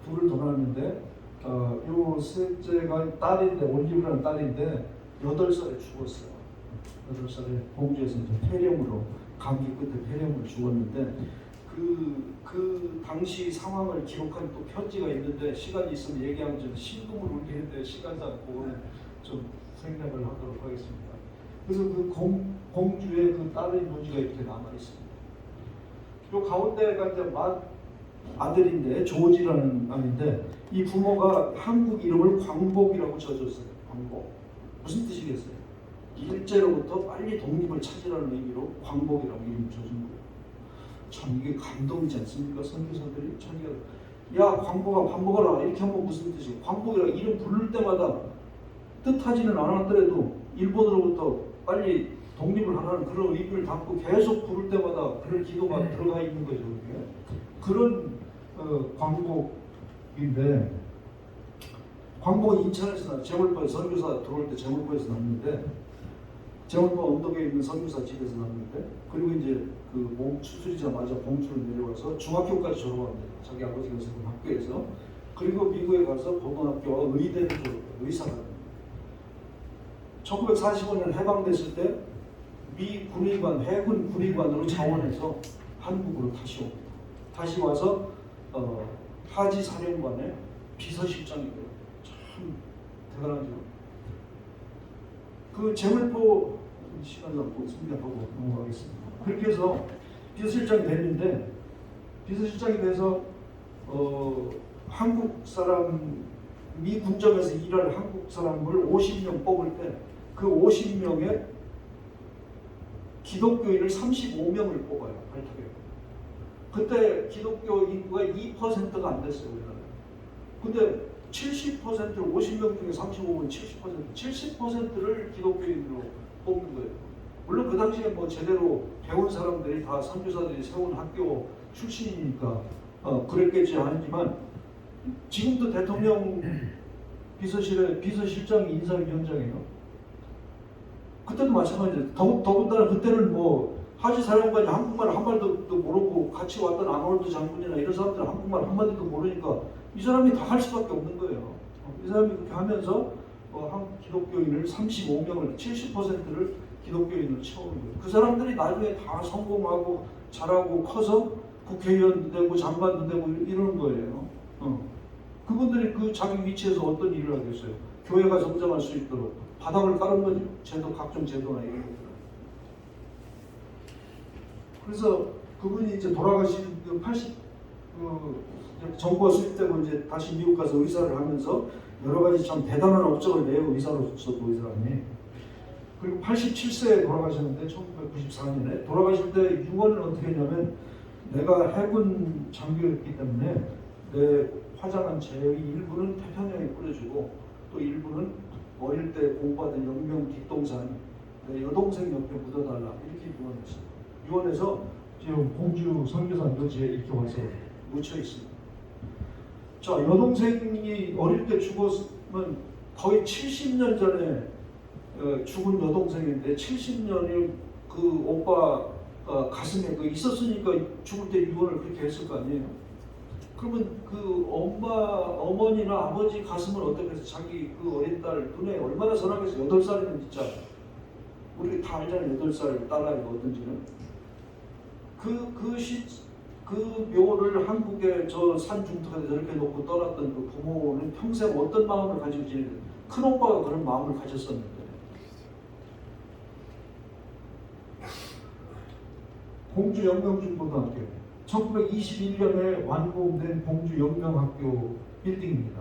A: 둘을 더 낳는데 요 셋째가 딸인데 올리브라는 딸인데 8살에 죽었어요. 8살에 공주에서 이제 폐렴으로 감기 끝에 폐렴으로 죽었는데 그 당시 상황을 기록한 또 편지가 있는데 시간이 있으면 얘기하면 좀 심금을 울리는데 시간상 그거는 좀 생략을 하도록 하겠습니다. 그래서 그 공주의 그 딸의 묘지가 이렇게 남아 있습니다. 요 가운데가 이제 아들인데 조지라는 아인데 이 부모가 한국 이름을 광복이라고 지어줬어요. 광복 무슨 뜻이겠어요? 일제로부터 빨리 독립을 찾으라는 의미로 광복이라고 이름을 지어준 거예요. 참 이게 감동이지 않습니까? 선교사들이 자기가 야 광복아 밥 먹어라 이렇게 하면 무슨 뜻이에요? 광복이라 이름 부를 때마다 뜻하지는 않았더라도 일본으로부터 빨리 독립을 하라는 그런 의미를 담고 계속 부를 때마다 그런 기도가 들어가 있는 거죠. 이게. 그런 광복인데 광복은 인천에서 제물포에 선교사 들어올 때 제물포에서 났는데 제물포 언덕에 있는 선교사 집에서 났는데 그리고 이제 그 몸 추스리자마자 봉주를 내려와서 중학교까지 졸업합니다. 자기 아버지가 있었던 학교에서. 그리고 미국에 가서 고등학교와 의대를 졸업해요. 의사가 됩니다. 1945년 해방됐을 때 미 군의관, 해군 군의관으로 자원해서 한국으로 다시 옵니다. 다시 와서 하지 사령관의 비서실장이 돼요. 참 대단하죠. 그 제물포 시간이 없고 승리하고 넘어가겠습니다. 그렇게 해서 비서실장이 됐는데 비서실장이 돼서 한국 사람 미 군정에서 일할 한국 사람을 50명 뽑을 때 그 50명의 기독교인을 35명을 뽑아요. 발탁에. 그때 기독교 인구가 2%가 안 됐어요. 우리나라에. 근데 70%를 50명 중에 35명 70%를 기독교인으로 뽑는 거예요. 물론 그 당시에 뭐 제대로 배운 사람들이 다 선교사들이 세운 학교 출신이니까 그랬겠지 하지만 지금도 대통령 비서실에 비서실장이 인사위원장이에요. 그때도 마찬가지예요. 더군다나 그때는 뭐 하지 사령관이 한국말 한 마디도 모르고 같이 왔던 아놀드 장군이나 이런 사람들은 한국말 한 마디도 모르니까 이 사람이 다 할 수밖에 없는 거예요. 이 사람이 그렇게 하면서 한국 기독교인을 35명을 70%를 기독교인으로 채우는 거예요. 그 사람들이 나중에 다 성공하고 잘하고 커서 국회의원도 되고 장관도 되고 이러는 거예요. 그분들이 그 자기 위치에서 어떤 일을 하겠어요? 교회가 성장할 수 있도록 바닥을 깔은 거죠. 제도, 각종 제도나 이런 것들. 그래서 그분이 이제 돌아가신 80, 정부가 수립되고 이제 다시 미국 가서 의사를 하면서 여러 가지 참 대단한 업적을 내요. 의사로서도 이 사람이. 그리고 87세에 돌아가셨는데 1994년에 돌아가실 때 유언을 어떻게 했냐면 내가 해군 장교였기 때문에 내 화장한 제의 일부는 태평양에 뿌려주고 또 일부는 어릴 때 공부하던 영명 뒷동산 내 여동생 옆에 묻어달라 이렇게 유언했어요. 유언해서 지금 공주 선교사 묘지에 이렇게 와서 묻혀 있습니다. 자, 여동생이 어릴 때 죽었으면 거의 70년 전에 죽은 여동생인데 70년이 그 오빠 가슴에 있었으니까 죽을 때 유언을 그렇게 했을 거 아니에요. 그러면 그 어머니나 아버지 가슴을 어떻게 해서 자기 그 어린 딸 눈에 얼마나 선하겠어요. 8살이면 진짜 우리 다 알잖아요. 8살 딸아이가 어떤지는. 그 묘를 한국에 저 산 중턱에 저렇게 놓고 떠났던 그 부모는 평생 어떤 마음을 가지고 지내는, 큰 오빠가 그런 마음을 가졌었는데. 공주 영명중고등학교 1921년에 완공된 공주 영명학교 빌딩입니다.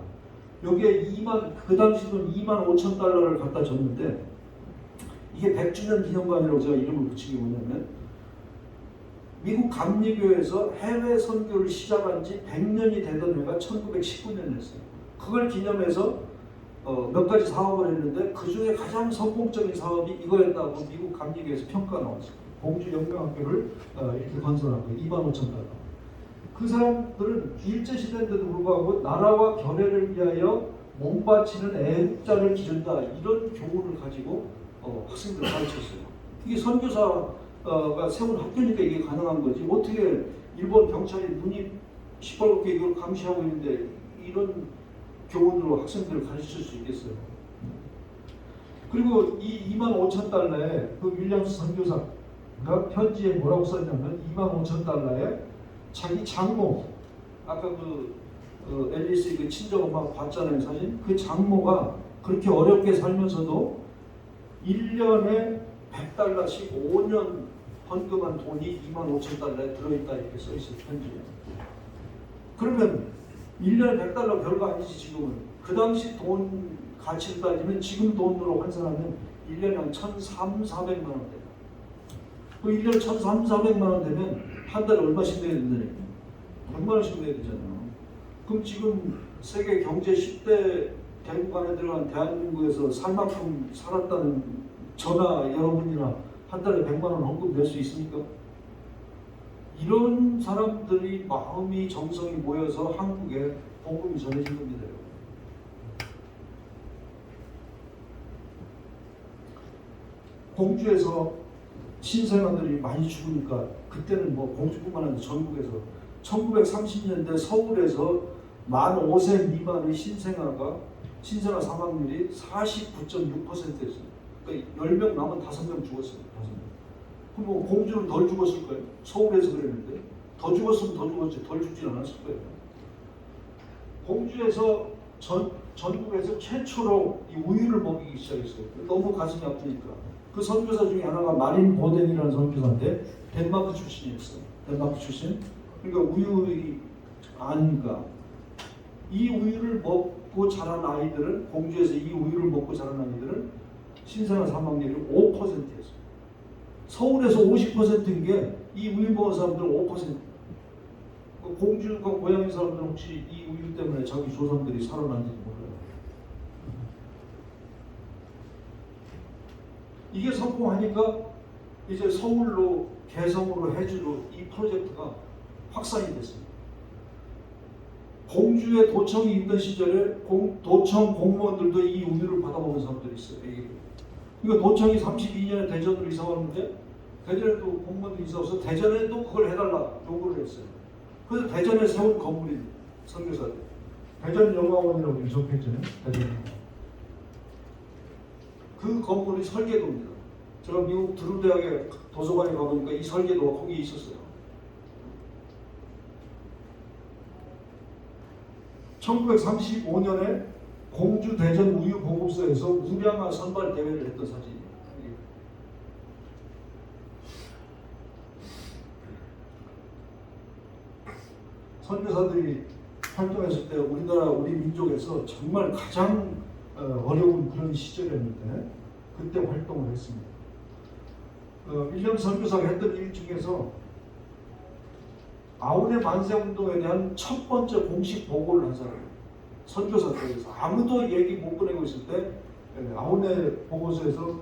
A: 여기에 그 당시 돈 2만 5천 달러를 갖다 줬는데, 이게 100주년 기념관이라고 제가 이름을 붙이기 뭐냐면, 미국 감리교에서 해외 선교를 시작한 지 100년이 되던 해가 1919년이었어요. 그걸 기념해서 몇 가지 사업을 했는데 그 중에 가장 성공적인 사업이 이거였다고 미국 감리교에서 평가가 나왔어요. 공주 영명학교를 이렇게 건설한 거예요. 2만 5천 달러. 그 사람들은 일제시대인데도 불구하고 나라와 결의를 위하여 몸바치는 애국자를 기른다, 이런 교훈을 가지고 학생들 가르쳤어요. 이게 선교사가 세운 학교니까 이게 가능한 거지. 어떻게 일본 경찰이 눈이 시뻘겋게 이걸 감시하고 있는데 이런 교훈으로 학생들을 가르칠 수 있겠어요. 그리고 이 2만 5천 달러에 그 윌리엄스 선교사가 편지에 뭐라고 썼냐면, 2만 5천 달러에 자기 장모, 아까 앨리스 그 친정엄마 봤잖아요, 사진. 그 장모가 그렇게 어렵게 살면서도 1년에 100달러씩 5년 헌금한 돈이 2만 5천 달러에 들어있다, 이렇게 써있어요, 편지에. 그러면 1년에 100달러 별거 아니지 지금은. 그 당시 돈 가치를 따지면 지금 돈으로 환산하면 1년에 한 1,300~400만 원 돼요. 그 1년에 1,300~400만 원 되면 한 달에 얼마씩 내야 된다니까? 100만 원씩 내야 되잖아요. 그럼 지금 세계 경제 10대 대국 안에 들어간 대한민국에서 살 만큼 살았다는 저나 여러분이나 한 달에 100만 원 헌금 낼 수 있습니까? 이런 사람들이 마음이 정성이 모여서 한국에 복음이 전해진 겁니다. 공주에서 신생아들이 많이 죽으니까, 그때는 뭐 공주뿐만 아니라 전국에서 1930년대 서울에서 만 5세 미만의 신생아 사망률이 49.6%였어요. 그러니까 10명 남은 5명 죽었어요. 5명. 그럼 뭐 공주는 덜 죽었을 거예요. 서울에서 그랬는데 더 죽었으면 더 죽었지, 덜 죽진 않았을 거예요. 공주에서 전국에서 최초로 이 우유를 먹이기 시작했어요. 너무 가슴이 아프니까. 그 선교사 중에 하나가 마린 보덴이라는 선교사인데 덴마크 출신이었어요. 덴마크 출신. 그러니까 우유이 아니까 이 우유를 먹고 자란 아이들은, 공주에서 이 우유를 먹고 자란 아이들은 신생아 사망률이 5%였어요. 서울에서 50%인 게 이 우유 먹은 사람들은 5%. 공주가 고향인 사람들은 혹시 이 우유 때문에 자기 조상들이 살아난지 몰라요. 이게 성공하니까 이제 서울로, 개성으로, 해주로 이 프로젝트가 확산이 됐습니다. 공주의 도청이 있던 시절에 도청 공무원들도 이 우유를 받아먹은 사람들이 있어요. 그러니까 도청이 32년에 대전으로 이사 왔는데, 대전에도 공무원들이 이사 와서 대전에도 그걸 해달라 요구를 했어요. 그래서 대전에 세운 건물이 선교사들. 대전영화원이라고 적혀있잖아요. 대전. 그 건물이 설계도입니다. 제가 미국 드루 대학의 도서관에 가보니까 이 설계도가 거기 있었어요. 1935년에 공주 대전 우유 보급소에서 우량아 선발 대회를 했던 사진이에요. 선교사들이 활동했을 때 우리나라, 우리 민족에서 정말 가장 어려운 그런 시절이었는데 그때 활동을 했습니다. 윌리엄 선교사가 했던 일 중에서 아우네 만세 운동에 대한 첫 번째 공식 보고를 한 사람이에요. 선교사들에서 아무도 얘기 못 꺼내고 있을 때 아우네 보고서에서,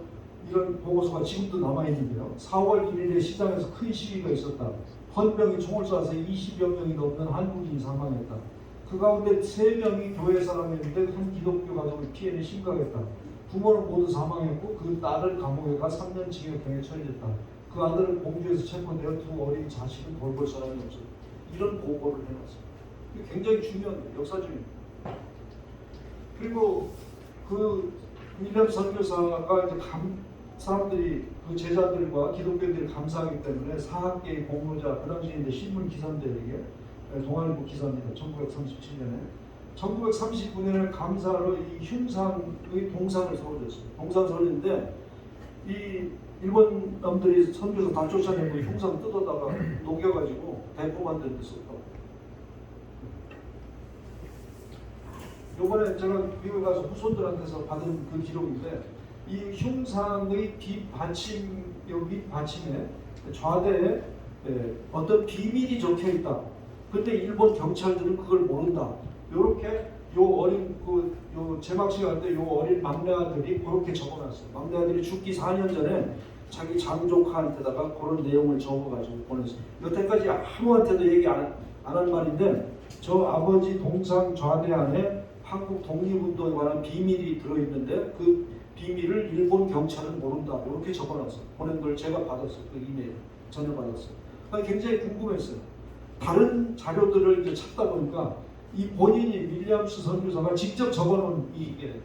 A: 이런 보고서가 지금도 남아있는데요. 4월 1일에 시장에서 큰 시위가 있었다. 헌병이 총을 쏴서 20여 명이 넘는 한국인이 사망했다. 그 가운데 3명이 교회 사람이었는데 한 기독교 가족을 피해는 심각했다. 부모는 모두 사망했고 그 딸을 감옥에 가 3년 징역형에 처해졌다. 그 아들은 공주에서 체포되어 2 어린 자식을 돌볼 사람이 없었다. 이런 보고를 해놨어요. 굉장히 중요한 거예요. 역사적인. 그리고 그 윌리엄 선교사가 이제 사람들이 그 제자들과 기독교인들이 감사하기 때문에 사학계의 공로자, 그 당시에 이제 신문 기사인데 이게 동아일보 기사입니다. 1937년에 1939년에 감사로 이 흉상의 동상을 세워줬어요. 동상 세워졌는데 이 일본 놈들이 선교사 다 쫓아내고 흉상 뜯어다가 녹여가지고 대포 만드는 데 썼다고. 요번에 제가 미국에 가서 후손들한테서 받은 그 기록인데 이 흉상의 뒷받침, 여기 받침에 좌대에 어떤 비밀이 적혀 있다. 근데 일본 경찰들은 그걸 모른다. 요렇게 요 어린 요 제막 시간 때 요 어린 막내 아들이 그렇게 적어놨어요. 막내 아들이 죽기 4년 전에 자기 장조카한테다가 그런 내용을 적어가지고 보냈어요. 여태까지 아무한테도 얘기 안 한 말인데 저 아버지 동상 좌대 안에 한국 독립운동에 관한 비밀이 들어있는데 그 비밀을 일본 경찰은 모른다. 이렇게 적어놨어요. 보낸 걸 제가 받았어요. 그 이메일 전해받았어요. 굉장히 궁금했어요. 다른 자료들을 이제 찾다 보니까 이 본인이 윌리엄스 선교사가 직접 적어놓은 이게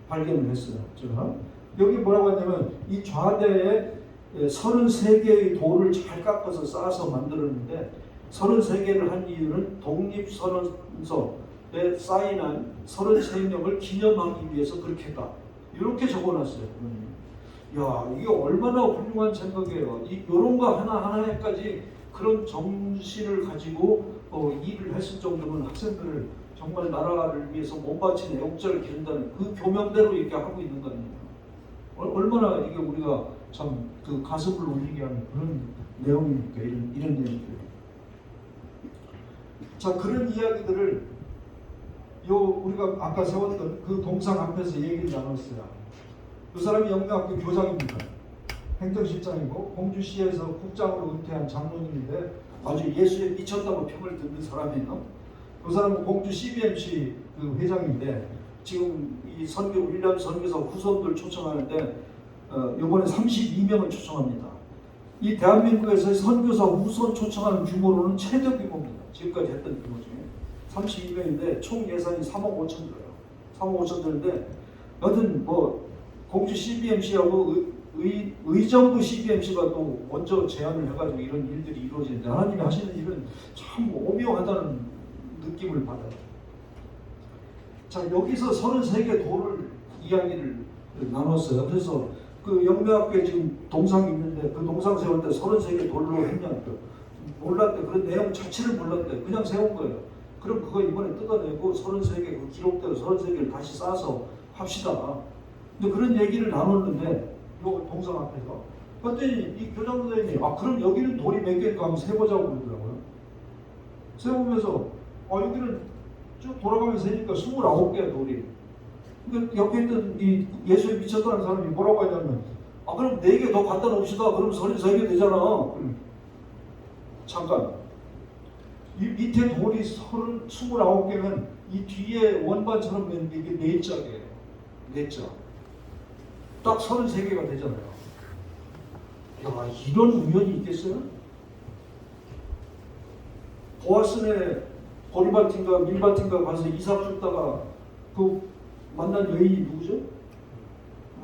A: 발견을 했어요. 제가 여기 뭐라고 했냐면 이 좌대에 33개의 돌을 잘 깎아서 쌓아서 만들었는데 33개를 한 이유는 독립선언서에 사인한 33명을 기념하기 위해서 그렇게 했다. 이렇게 적어놨어요. 야, 이게 얼마나 훌륭한 생각이에요. 이런 거 하나하나에까지 그런 정신을 가지고 일을 했을 정도면 학생들을 정말 나라를 위해서 몸바친 애국자를 기른다는 그 교명대로 이렇게 하고 있는 거 아니에요. 얼마나 이게 우리가 참 그 가슴을 울리게 하는 그런 내용입니까? 이런 내용들. 자, 그런 이야기들을 우리가 아까 세웠던 그 동상 앞에서 얘기를 나눴어요. 그 사람이 영명학교 교장입니다. 행정실장이고 공주시에서 국장으로 은퇴한 장로님인데 아주 예수에 미쳤다고 평을 듣는 사람이에요. 그 사람은 공주 CBMC 그 회장인데 지금 이 윌리엄 선교사 후손들 초청하는데 이번에 32명을 초청합니다. 이 대한민국에서 선교사 후손 초청하는 규모로는 최대 규모입니다. 지금까지 했던 규모 중에 32명인데 총 예산이 3억 5천 들어요. 3억 5천 드는데 여튼 뭐 공주 CBMC하고 의정부 CBMC가 또 먼저 제안을 해가지고 이런 일들이 이루어지는데 하나님이 하시는 일은 참 오묘하다는 느낌을 받아요. 자, 여기서 33개 돌을 이야기를 나눴어요. 그래서 그 영명학교에 지금 동상이 있는데 그 동상 세울 때 33개 돌로 했냐고요. 몰랐대. 그런 내용 자체를 몰랐대. 그냥 세운 거예요. 그럼 그거 이번에 뜯어내고 33개 그 기록대로 33개를 다시 쌓아서 합시다. 근데 그런 얘기를 나눴는데 요 동상 앞에서 그랬더니 이 교장 선생님이 그럼 여기는 돌이 몇 개일까 한번 세보자고 그러더라고요. 세보면서 여기는 쭉 돌아가면서 세니까 29개야 돌이. 그러니까 옆에 있던 이 예수에 미쳤다는 사람이 뭐라고 하냐면 그럼 4개 더 갖다 놓읍시다. 그럼 33개 되잖아. 잠깐. 이 밑에 돌이 29개면 이 뒤에 원반처럼 된 게 이게 4짝이에요. 4짝. 딱 33개가 되잖아요. 야, 이런 우연이 있겠어요? 보아슨의 보리밭인가 밀밭인가 가서 이삭 줍다가 그 만난 여인이 누구죠?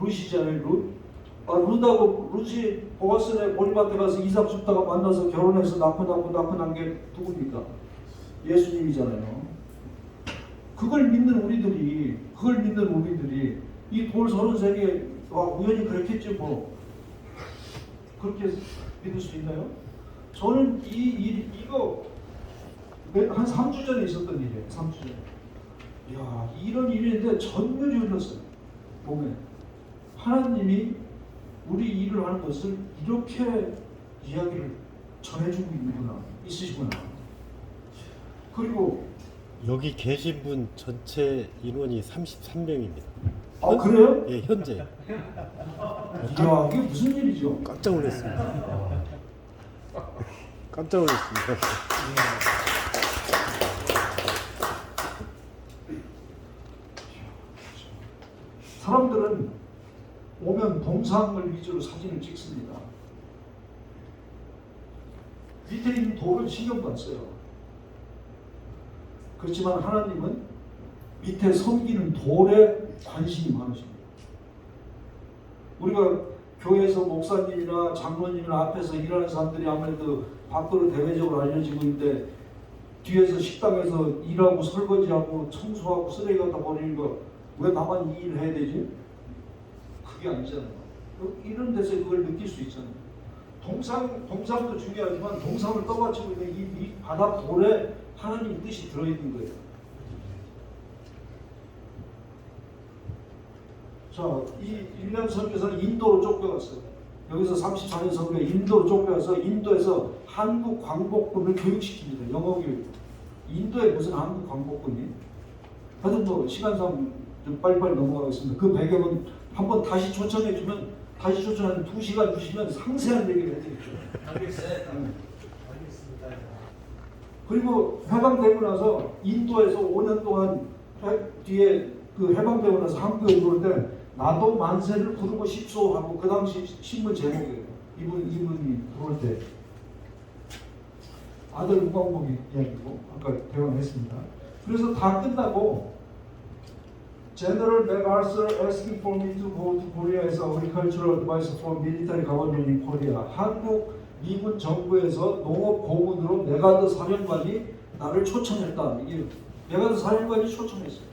A: 룻이잖아요. 룻이 보아슨의 보리밭에 가서 이삭 줍다가 만나서 결혼해서 낳고 난 게 누굽니까? 예수님이잖아요. 그걸 믿는 우리들이 이 돌 33개 우연히 그렇겠지 뭐 그렇게 믿을 수 있나요? 저는 이거 한 3주 전에 있었던 일이에요. 3주 전에. 이야, 이런 일인데 전율이 흘렀어요. 몸에. 하나님이 우리 일을 하는 것을 이렇게 이야기를 전해주고 있으시구나. 그리고
B: 여기 계신 분 전체 인원이 33명입니다.
A: 그래요?
B: 예, 현재.
A: 이야, 이게 무슨 일이죠?
B: 깜짝 놀랐습니다. 깜짝 놀랐습니다.
A: 사람들은 오면 동상을 위주로 사진을 찍습니다. 밑에 있는 돌을 신경도 안 써요. 그렇지만 하나님은 밑에 섬기는 돌에 관심이 많으십니다. 우리가 교회에서 목사님이나 장로님이나 앞에서 일하는 사람들이 아무래도 밖으로 대외적으로 알려지고 있는데 뒤에서 식당에서 일하고 설거지하고 청소하고 쓰레기 갖다 버리는 거 왜 나만 이 일을 해야 되지? 그게 아니잖아요. 이런 데서 그걸 느낄 수 있잖아요. 동상도 중요하지만 동상을 떠받치고 있는 이 바닥 돌에 하나님 뜻이 들어있는 거예요. 자, 이 1년 선교사는 인도로 쫓겨갔어요. 여기서 34년 선교에 인도로 쫓겨가서 인도에서 한국 광복군을 교육시킵니다. 영어 교육. 인도에 무슨 한국 광복군이? 하여튼 뭐 시간상 좀 빨리빨리 넘어가겠습니다. 그 배경은 한번 다시 초청해주면 다시 초청하면 2시간 주시면 상세한 얘기를 해드릴게요.
C: 알겠습니다.
A: 그리고 해방되고 나서 인도에서 5년 동안 뒤에 그 해방되고 나서 한국에 들어올 때 나도 만세를 부르고 싶소 하고 그 당시 신문 제목이에요. 이분이 들어올 때 아들 우광복이 이야기고 아까 대화했습니다. 그래서 다 끝나고 General MacArthur asking for me to go to Korea as agricultural advisor for military government in Korea. 한국 미군 정부에서 농업 고문으로 메가드 사령관이 나를 초청했다. 이게 메가드 사령관이 초청했어요.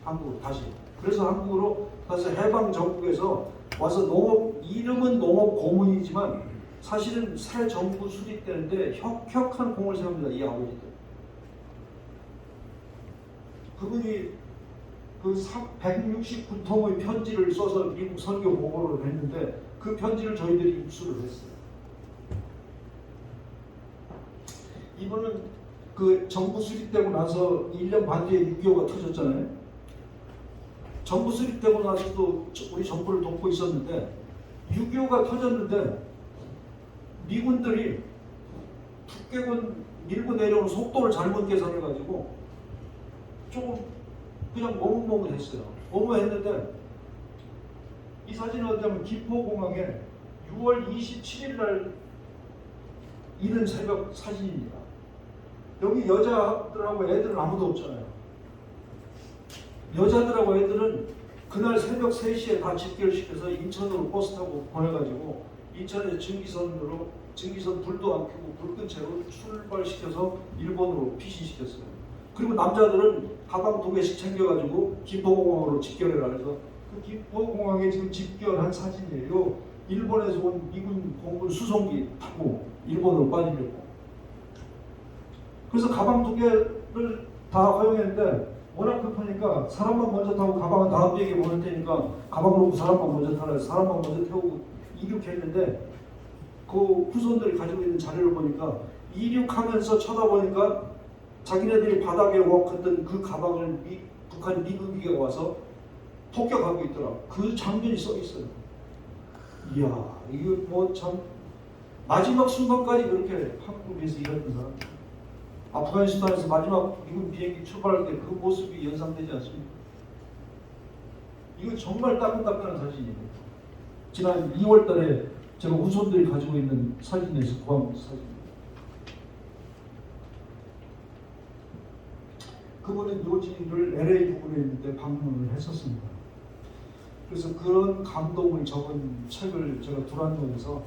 A: 한국으로 다시. 그래서 한국으로 다시 해방 정국에서 와서 농업 이름은 농업 고문이지만 사실은 새 정부 수립되는데 혁혁한 공을 세웁니다. 이 아버지들. 그분이 그 169통의 편지를 써서 미국 선교 보고를 했는데 그 편지를 저희들이 입수를 했어요. 이분은 그 정부 수립되고 나서 1년 반 뒤에 6.25가 터졌잖아요. 정부 수립되고 나서도 우리 정부를 돕고 있었는데 6.25가 터졌는데 미군들이 북괴군 밀고 내려오는 속도를 잘못 계산해가지고 조금 그냥 머뭇머뭇했어요. 머뭇했는데 이 사진은 어쩌면 기포공항에 6월 27일 날 이른 새벽 사진입니다. 여기 여자들하고 애들은 아무도 없잖아요. 여자들하고 애들은 그날 새벽 3시에 다 집결시켜서 인천으로 버스 타고 보내가지고 인천에 증기선 불도 안 켜고 불 끈 채로 출발시켜서 일본으로 피신시켰어요. 그리고 남자들은 가방 2개씩 챙겨가지고 기포공항으로 집결을 해서 그 기포공항에 지금 집결한 사진이에요. 일본에서 온 미군 공군 수송기 타고 일본으로 빠지려고. 그래서 가방 2개를 다 허용했는데 워낙 급하니까 사람만 먼저 타고 가방은 다음 비행기에 보낼 테니까 가방 놓고 사람만 먼저 타라 해서 사람만 먼저 태우고 이륙했는데 그 후손들이 가지고 있는 자료를 보니까 이륙하면서 쳐다보니까 자기네들이 바닥에 워크했던 그 가방을 북한 미국기가 와서 폭격하고 있더라. 그 장면이 써 있어요. 이야, 이거 뭐 참 마지막 순간까지 그렇게 한국을 위해서 일했던 사람. 아프가니스탄에서 마지막 미군 비행기 출발할 때 그 모습이 연상되지 않습니까? 이거 정말 따끈따끈한 사진이에요. 지난 2월 달에 제가 후손들이 가지고 있는 사진에서 구한 사진입니다. 그분은 묘지를 LA 부근에 있는데 방문을 했었습니다. 그래서 그런 감동을 적은 책을 제가 두란노에서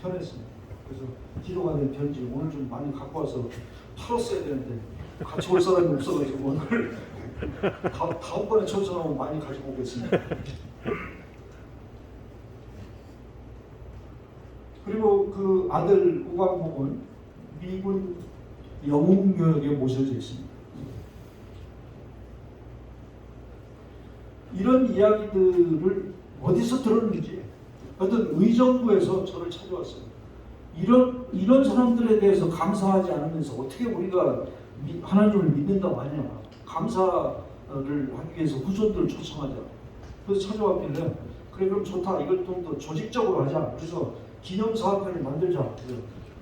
A: 펴냈습니다. 그래서 기도가 된 편지 오늘 좀 많이 갖고 와서 팔았어야 되는데 같이 올 사람이 없어가지고 오늘 다음번에 초청하면 많이 가지고 오겠습니다. 그리고 그 아들 우광복은 미군 영웅교역에 모셔져 있습니다. 이런 이야기들을 어디서 들었는지 어떤 의정부에서 저를 찾아왔어요. 이런 사람들에 대해서 감사하지 않으면서 어떻게 우리가 하나님을 믿는다고 하냐. 감사를 하기 위해서 후손들을 초청하자. 그래서 찾아왔길래 그래 그럼 좋다. 이걸 좀 더 조직적으로 하자. 그래서 기념사업회를 만들자.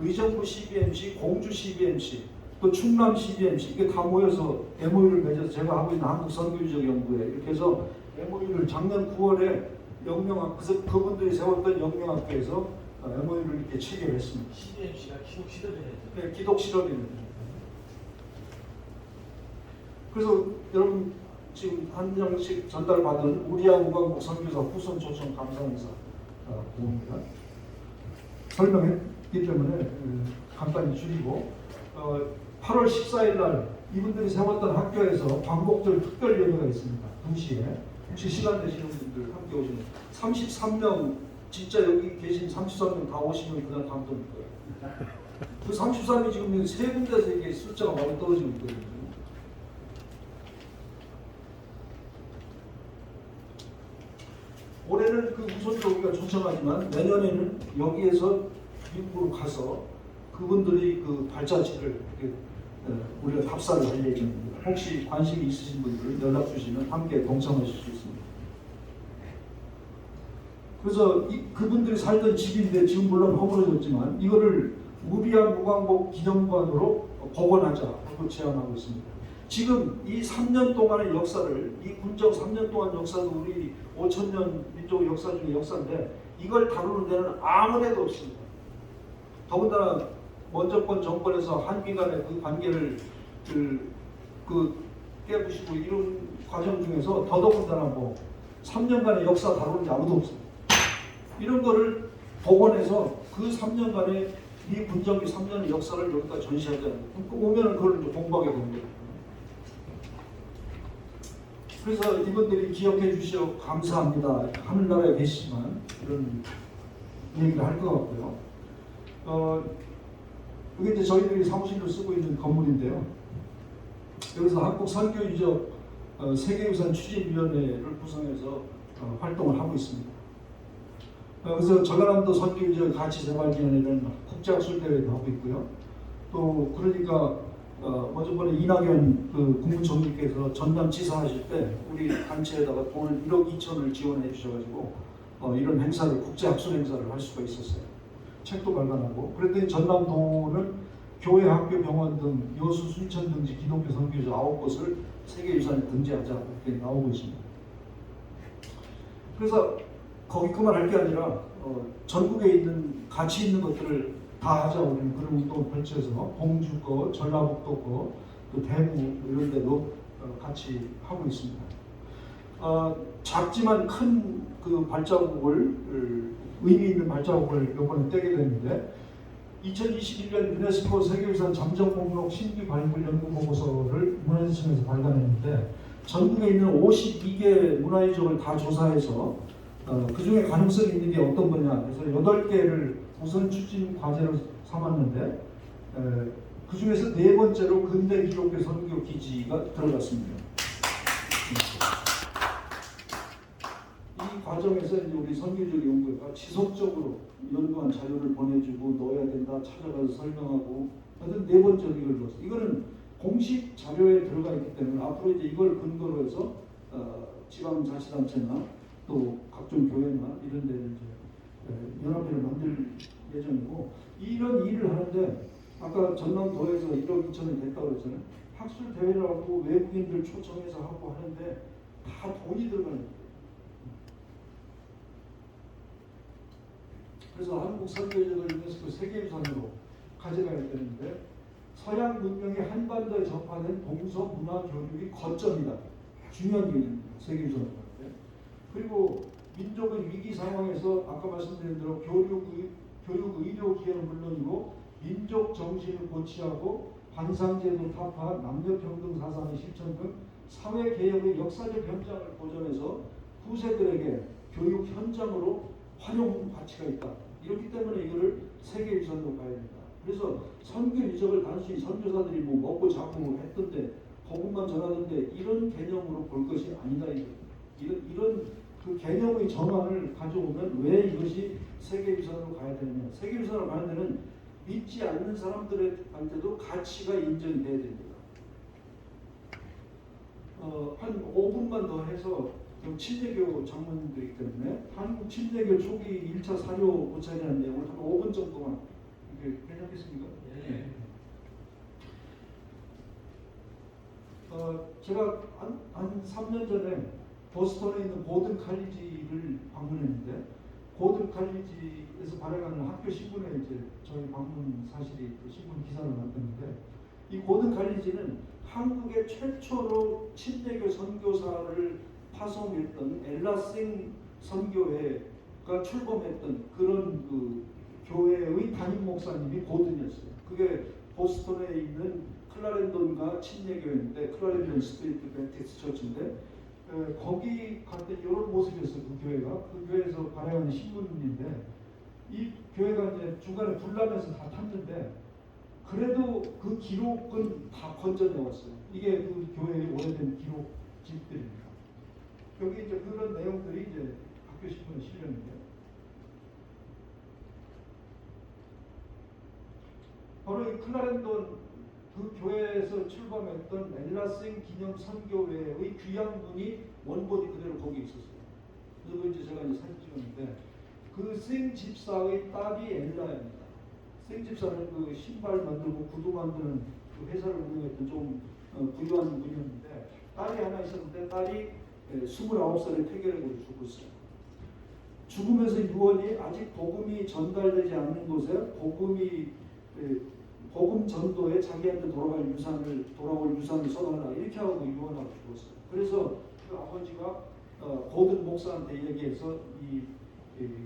A: 의정부 CBMC, 공주 CBMC, 또 충남 CBMC 이게 다 모여서 MOU를 맺어서 제가 하고 있는 한국선교유적 연구회 이렇게 해서 MOU를 작년 9월에 영명학 그분들이 세웠던 영명학교에서 MOU를 이렇게 체결했습니다.
C: CBMC가 기독 시도전이죠.
A: 네, 기독 실업입니다. 그래서 여러분 지금 한 장씩 전달받은 우리야 우광복 선교사 후손 초청 감사 인사 보입니다. 설명했기 때문에 간단히 줄이고 8월 14일 날 이분들이 세웠던 학교에서 광복절 특별 예배가 있습니다. 2시에 혹시 시간 되시는 분들 함께 오시면 33명 진짜 여기 계신 33명 다 오시면 그냥 감동일 거예요. 그 33이 지금 세 군데서 이게 숫자가 많이 떨어지고 있거든요. 올해는 그 우선으로 우리가 초청하지만 내년에는 여기에서 미국으로 가서 그분들이 그 발자취를 우리가 답사를 할 예정입니다. 혹시 관심이 있으신 분들 연락 주시면 함께 동참하실 수 있습니다. 그래서 그분들이 살던 집인데 지금 물론 허물어졌지만 이거를 무비안 무광복 기념관으로 복원하자고 제안하고 있습니다. 지금 이 3년 동안의 역사를 이 군정 3년 동안 역사도 우리 5,000년 민족 역사 중에 역사인데 이걸 다루는 데는 아무데도 없습니다. 더군다나 먼저권 정권에서 한미 간의 그 관계를 깨부시고 이런 과정 중에서 더더군다나 뭐 3년간의 역사 다루는 게 아무도 없습니다. 이런 거를 복원해서 그 3년간의 이 군정기 3년의 역사를 여기다 전시하지 않고 오면은 그걸 이제 공부하게 됩니다. 그래서 이분들이 기억해 주시어 감사합니다. 하늘나라에 계시지만 이런 얘기를 할 것 같고요. 이게 이제 저희들이 사무실로 쓰고 있는 건물인데요. 여기서 한국선교유적 세계유산 추진위원회를 구성해서 활동을 하고 있습니다. 그래서 전라남도 선교유적 가치재발기원회는 국제학술대회도 하고 있고요. 또 그러니까 어저번에 이낙연 그 국무총리께서 전남지사 하실 때 우리 단체에다가 돈을 1억 2천을 지원해 주셔가지고 이런 행사를 국제학술 행사를 할 수가 있었어요. 책도 발간하고 그랬더니 전남도는 교회, 학교, 병원 등 여수, 순천 등지 기독교 선교유적 9곳을 세계유산에 등재하자 이렇게 나오고 있습니다. 그래서 거기 그만할 게 아니라 전국에 있는 가치 있는 것들을 다 하자 우리는 그런 운동을 펼쳐서 공주 거, 전라북도 거, 또 대구 이런 데도 같이 하고 있습니다. 작지만 큰 그 발자국을 의미 있는 발자국을 이번에 떼게 됐는데 2021년 유네스코 세계유산 잠정 목록 신규 발굴 연구 보고서를 문화재청에서 발간했는데 전국에 있는 52개 문화유적을 다 조사해서 그 중에 가능성이 있는 게 어떤 거냐 그래서 8개를 우선 추진 과제로 삼았는데 그 중에서 4번째로 근대 기독교 선교 기지가 들어갔습니다. 이 과정에서 이제 우리 선교적 연구가 지속적으로 연구한 자료를 보내주고 넣어야 된다 찾아가서 설명하고 하여튼 4번째로 이걸 넣었어요. 이거는 공식 자료에 들어가 있기 때문에 앞으로 이제 이걸 근거로 해서 지방자치단체나 또 각종 교회나 이런 데를 이제 연합회를 만들 예정이고 이런 일을 하는데 아까 전남도에서 1억 2천이 됐다고 그랬잖아요. 학술 대회를 하고 외국인들 초청해서 하고 하는데 다 돈이 들어가는 거예요. 그래서 한국 선교유적을 유네스코 세계유산으로 가져가야 되는데 서양 문명의 한반도에 접하는 동서 문화 교류의 거점이다. 중요한 개념입니다. 세계유산으로 할 때. 그리고 민족의 위기 상황에서 아까 말씀드린 대로 교육, 의료 기회는 물론이고 민족 정신을 고취하고 반상제도 타파, 남녀평등 사상의 실천 등 사회 개혁의 역사적 현장을 보존해서 후세들에게 교육 현장으로 활용 가치가 있다. 이렇기 때문에 이거를 세계유산으로 가야 된다. 그래서 선교유적을 단순히 선교사들이 뭐 먹고 자고 했던데 복음만 전하던데 이런 개념으로 볼 것이 아니다. 이런 그 개념의 전환을 가져오면 왜 이것이 세계유산으로 가야 되느냐. 세계유산으로 가는 데는 믿지 않는 사람들한테도 가치가 인정이 돼야 됩니다. 한 5분만 더 해서 침례교 장로님들이기 때문에 한국 침례교 초기 1차 사료 고찰이라는 내용을 한 5분 정도만 이렇게 괜찮겠습니까? 네. 제가 한 3년 전에 보스턴에 있는 고든 칼리지를 방문했는데 고든 칼리지에서 발행하는 학교 신문에 이제 저희 방문 사실이 신문 기사를 났던데 이 고든 칼리지는 한국의 최초로 침례교 선교사를 파송했던 엘라싱 선교회 출범했던 그런 그 교회의 담임 목사님이 고든이었어요. 그게 보스턴에 있는 클라렌돈가 침례교회인데 클라렌돈 스트리트 베티스트 처치인데 거기 갔더니 이런 모습이었어요. 그 교회가 그 교회에서 발행하는 신문인데 이 교회가 이제 중간에 불나면서 다 탔는데 그래도 그 기록은 다 건져내왔어요. 이게 그 교회의 오래된 기록집들입니다. 여기 이제 그런 내용들이 이제 학교 신문에 실렸는데 바로 이 클라렌돈 그 교회에서 출범했던 엘라싱 기념 선교회의 귀양문이 원본이 그대로 거기 있었어요. 그래서 이제 제가 이제 사진 찍었는데 그 생 집사의 딸이 엘라입니다. 생 집사는 그 신발 만들고 구두 만드는 그 회사를 운영했던 좀 부유한 분이었는데 딸이 하나 있었는데 딸이 29살에 폐결핵으로 죽었어요. 죽으면서 유언이 아직 복음이 전달되지 않는 곳에 복음 전도에 자기한테 돌아올 유산을 써달라 이렇게 하고 유언하고 죽었어요. 그래서 그 아버지가 고든 목사한테 얘기해서 이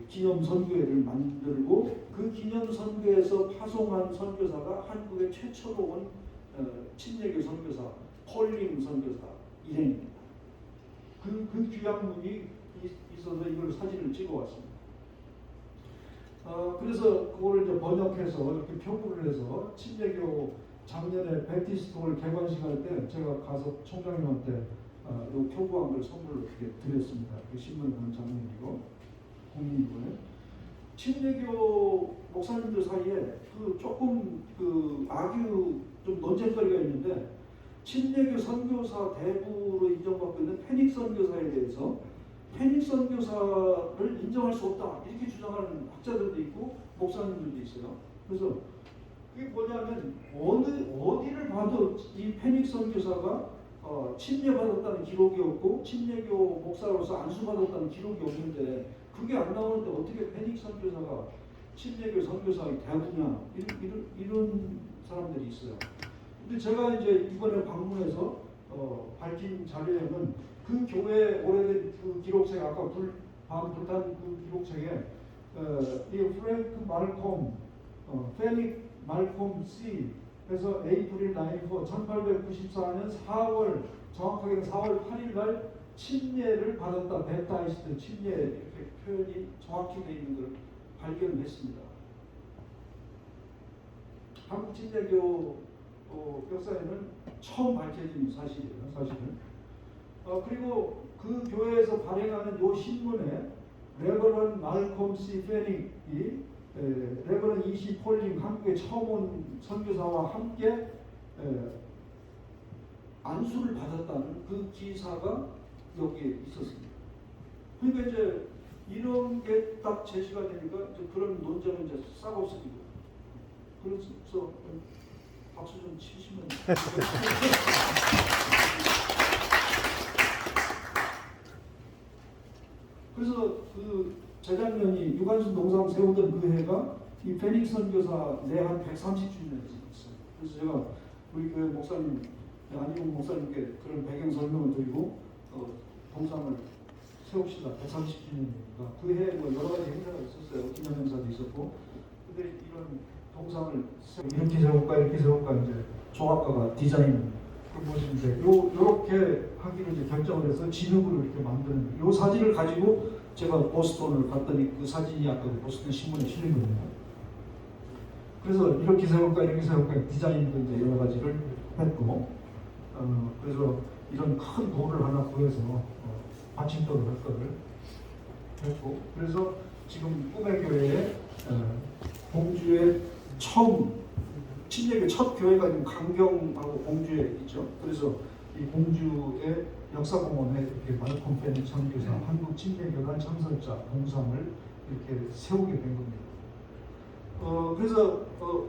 A: 기념 선교회를 만들고 그 기념 선교회에서 파송한 선교사가 한국의 최초로 온 침례교 선교사 폴링 선교사 일행입니다. 그 귀양문이 있어서 이걸 사진을 찍어왔습니다. 그래서 그거를 이제 번역해서 이렇게 표구를 해서 침례교 작년에 베티스트홀 개관식 할 때 제가 가서 총장님한테 이 표구한 걸 선물로 이렇게 드렸습니다. 그 신문에 나온 장면이고 공인이고요. 침례교 목사님들 사이에 그 조금 그 악유 좀 논쟁거리가 있는데 침례교 선교사 대부로 인정받고 있는 페닉 선교사에 대해서 페닉 선교사를 인정할 수 없다 이렇게 주장하는 학자들도 있고 목사님들도 있어요. 그래서 그게 뭐냐면 어디를 봐도 이 페닉 선교사가 침례받았다는 기록이 없고 침례교 목사로서 안수받았다는 기록이 없는데 그게 안 나오는데 어떻게 페닉 선교사가 침례교 선교사의 대부냐 이런 사람들이 있어요. 근데 제가 이제 이번에 방문해서 밝힌 자료에는 그 교회 오래된 그 기록책 아까 불탄 그 기록책에 이 프랭크 말콤 페닉 말콤 C 그래서 에이프릴 9 1894년 4월 정확하게는 4월 8일 날 침례를 받았다. 베타이스트 침례 이렇게 표현이 정확히 되어 있는 걸 발견했습니다. 한국 침례교 역사에는 처음 밝혀진 사실이에요. 사실은. 그리고 그 교회에서 발행하는 요 신문에 레버런 말콤 C 페닉이 레버런 E.C. 폴링 한국에 처음 온 선교사와 함께 안수를 받았다는 그 기사가 여기에 있었습니다. 그러니까 이제 이런 게 딱 제시가 되니까 그런 논쟁은 이제 싹 없어지고 그래서 박수 좀 치시면 그래서 그 재작년이 유관순 동상 세우던 그 해가 이 페닉 선교사 내한 130주년이 있었어요. 그래서 제가 우리 교회 목사님 안희웅 목사님께 그런 배경 설명을 드리고 동상을 세웁시다. 130주년이니까 그 해에 뭐 여러 가지 행사가 있었어요. 기념 행사도 있었고 근데 이런 동상을 이렇게 세울까 이제 조합가가 디자인 보시는데 요렇게 하기로 이제 결정을 해서 진흙으로 이렇게 만드는 요 사진을 가지고 제가 보스턴을 갔더니 그 사진이 아까 보스턴 신문에 실린 겁니다. 그래서 이렇게 세울까 디자인도 이제 여러 가지를 했고 그래서 이런 큰 돌을 하나 구해서 받침돌을 할 거를 했고 그래서 지금 꿈의교회에 공주에 처음 침례교 첫 교회가 지금 강경하고 공주에 있죠. 그래서 이 공주의 역사공원에 이렇게 말콤 페닉 선교사 한국 침례교단 창설자 동상을 이렇게 세우게 된 겁니다. 그래서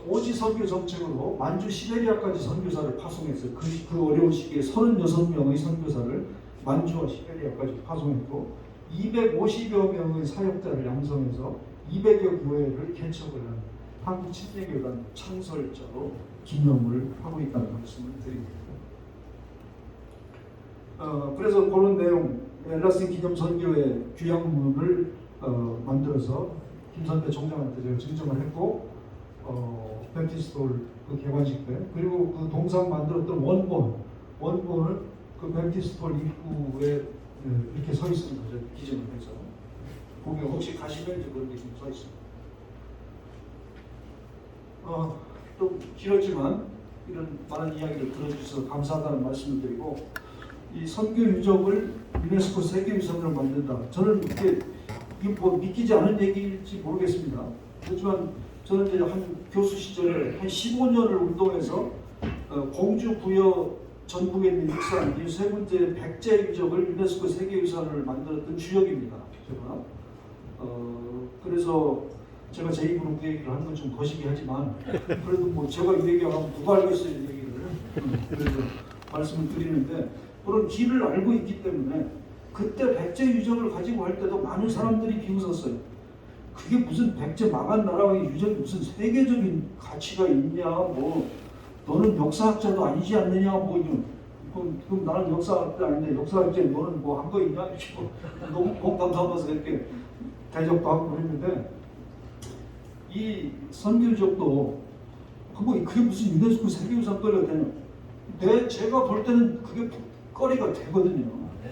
A: 오지 선교 정책으로 만주 시베리아까지 선교사를 파송했어요. 그 어려운 시기에 36명의 선교사를 만주와 시베리아까지 파송했고 250여 명의 사역자를 양성해서 200여 교회를 개척을 한 한국 침례교단 창설자로 기념을 하고 있다는 말씀을 드립니다. 그래서 그런 내용 엘라싱 기념 선교회 귀양문을 만들어서 김선태 총장한테 제가 증정을 했고 뱀티스톨 그 개관식 때 그리고 그 동상 만들었던 원본을 그 뱀티스톨 입구에 이렇게 서 있습니다. 기증을 해서 거기 혹시 가시면 이제 그런 게 좀 서 있습니다. 좀 길었지만 이런 많은 이야기를 들어주셔서 감사하다는 말씀을 드리고 이 선교 유적을 유네스코 세계유산으로 만든다. 저는 이게 뭐 믿기지 않은 얘기일지 모르겠습니다. 그렇지만 저는 이제 한 교수 시절에 한 15년을 운동해서 공주 부여 전국에 있는 익산 이 세 군데 백제 유적을 유네스코 세계유산을 만들었던 주역입니다. 제가 그래서 제가 제 입으로 그 얘기를 하는 건 좀 거시기 하지만 그래도 뭐 제가 이 얘기하면 누가 알겠어요 이 얘기를 그래서 말씀을 드리는데 그런 길을 알고 있기 때문에 그때 백제 유적을 가지고 할 때도 많은 사람들이 비웃었어요. 그게 무슨 백제 망한 나라의 유적이 무슨 세계적인 가치가 있냐 뭐 너는 역사학자도 아니지 않느냐 뭐 그럼 나는 역사학자 아닌데 역사학자에 너는 뭐 한 거 있냐 이렇게 너무 공감 삼아서 이렇게 대접도 하고 그랬는데 이 선교적도 그게 무슨 유네스코 세계유산거리가 되냐? 제가 볼 때는 그게 거리가 되거든요.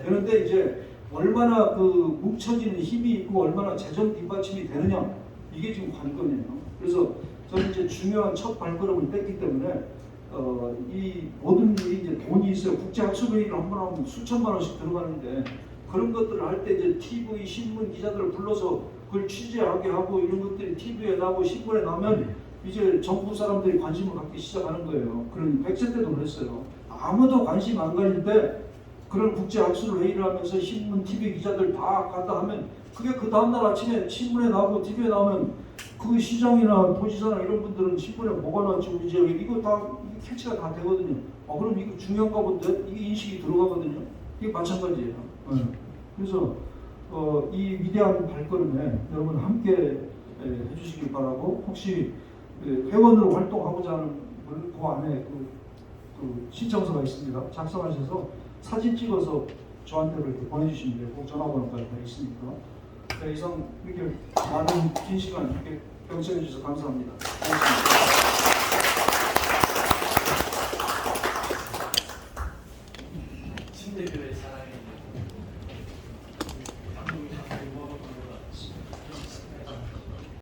A: 그런데 이제 얼마나 그 뭉쳐지는 힘이 있고 얼마나 재정 뒷받침이 되느냐 이게 지금 관건이에요. 그래서 저는 이제 중요한 첫 발걸음을 뗐기 때문에 이 모든 일이 이제 돈이 있어요. 국제학술회의를 한 번 하면 수천만 원씩 들어가는데 그런 것들을 할 때 이제 TV, 신문 기자들을 불러서 그걸 취재하게 하고 이런 것들이 TV에 나오고 신문에 나오면 이제 정부 사람들이 관심을 갖기 시작하는 거예요. 그런 100세 때도 그랬어요. 아무도 관심 안 가질 때 그런 국제학술 회의를 하면서 신문, TV 기자들 다 간다 하면 그게 그 다음날 아침에 신문에 나오고 TV에 나오면 그 시장이나 도지사나 이런 분들은 신문에 뭐가 나왔지 이제 이거 다 캐치가 다 되거든요. 그럼 이거 중요한가 본데 이게 인식이 들어가거든요. 이게 마찬가지예요. 그래서 이 위대한 발걸음에 여러분 함께 해주시길 바라고 혹시 회원으로 활동하고자 하는 분은 그 안에 그 신청서가 있습니다. 작성하셔서 사진 찍어서 저한테 이렇게 보내주시면 되고 전화번호까지 다 있으니까. 네, 이상 이렇게 많은 긴 시간 이렇게 경청해 주셔서 감사합니다. 고맙습니다.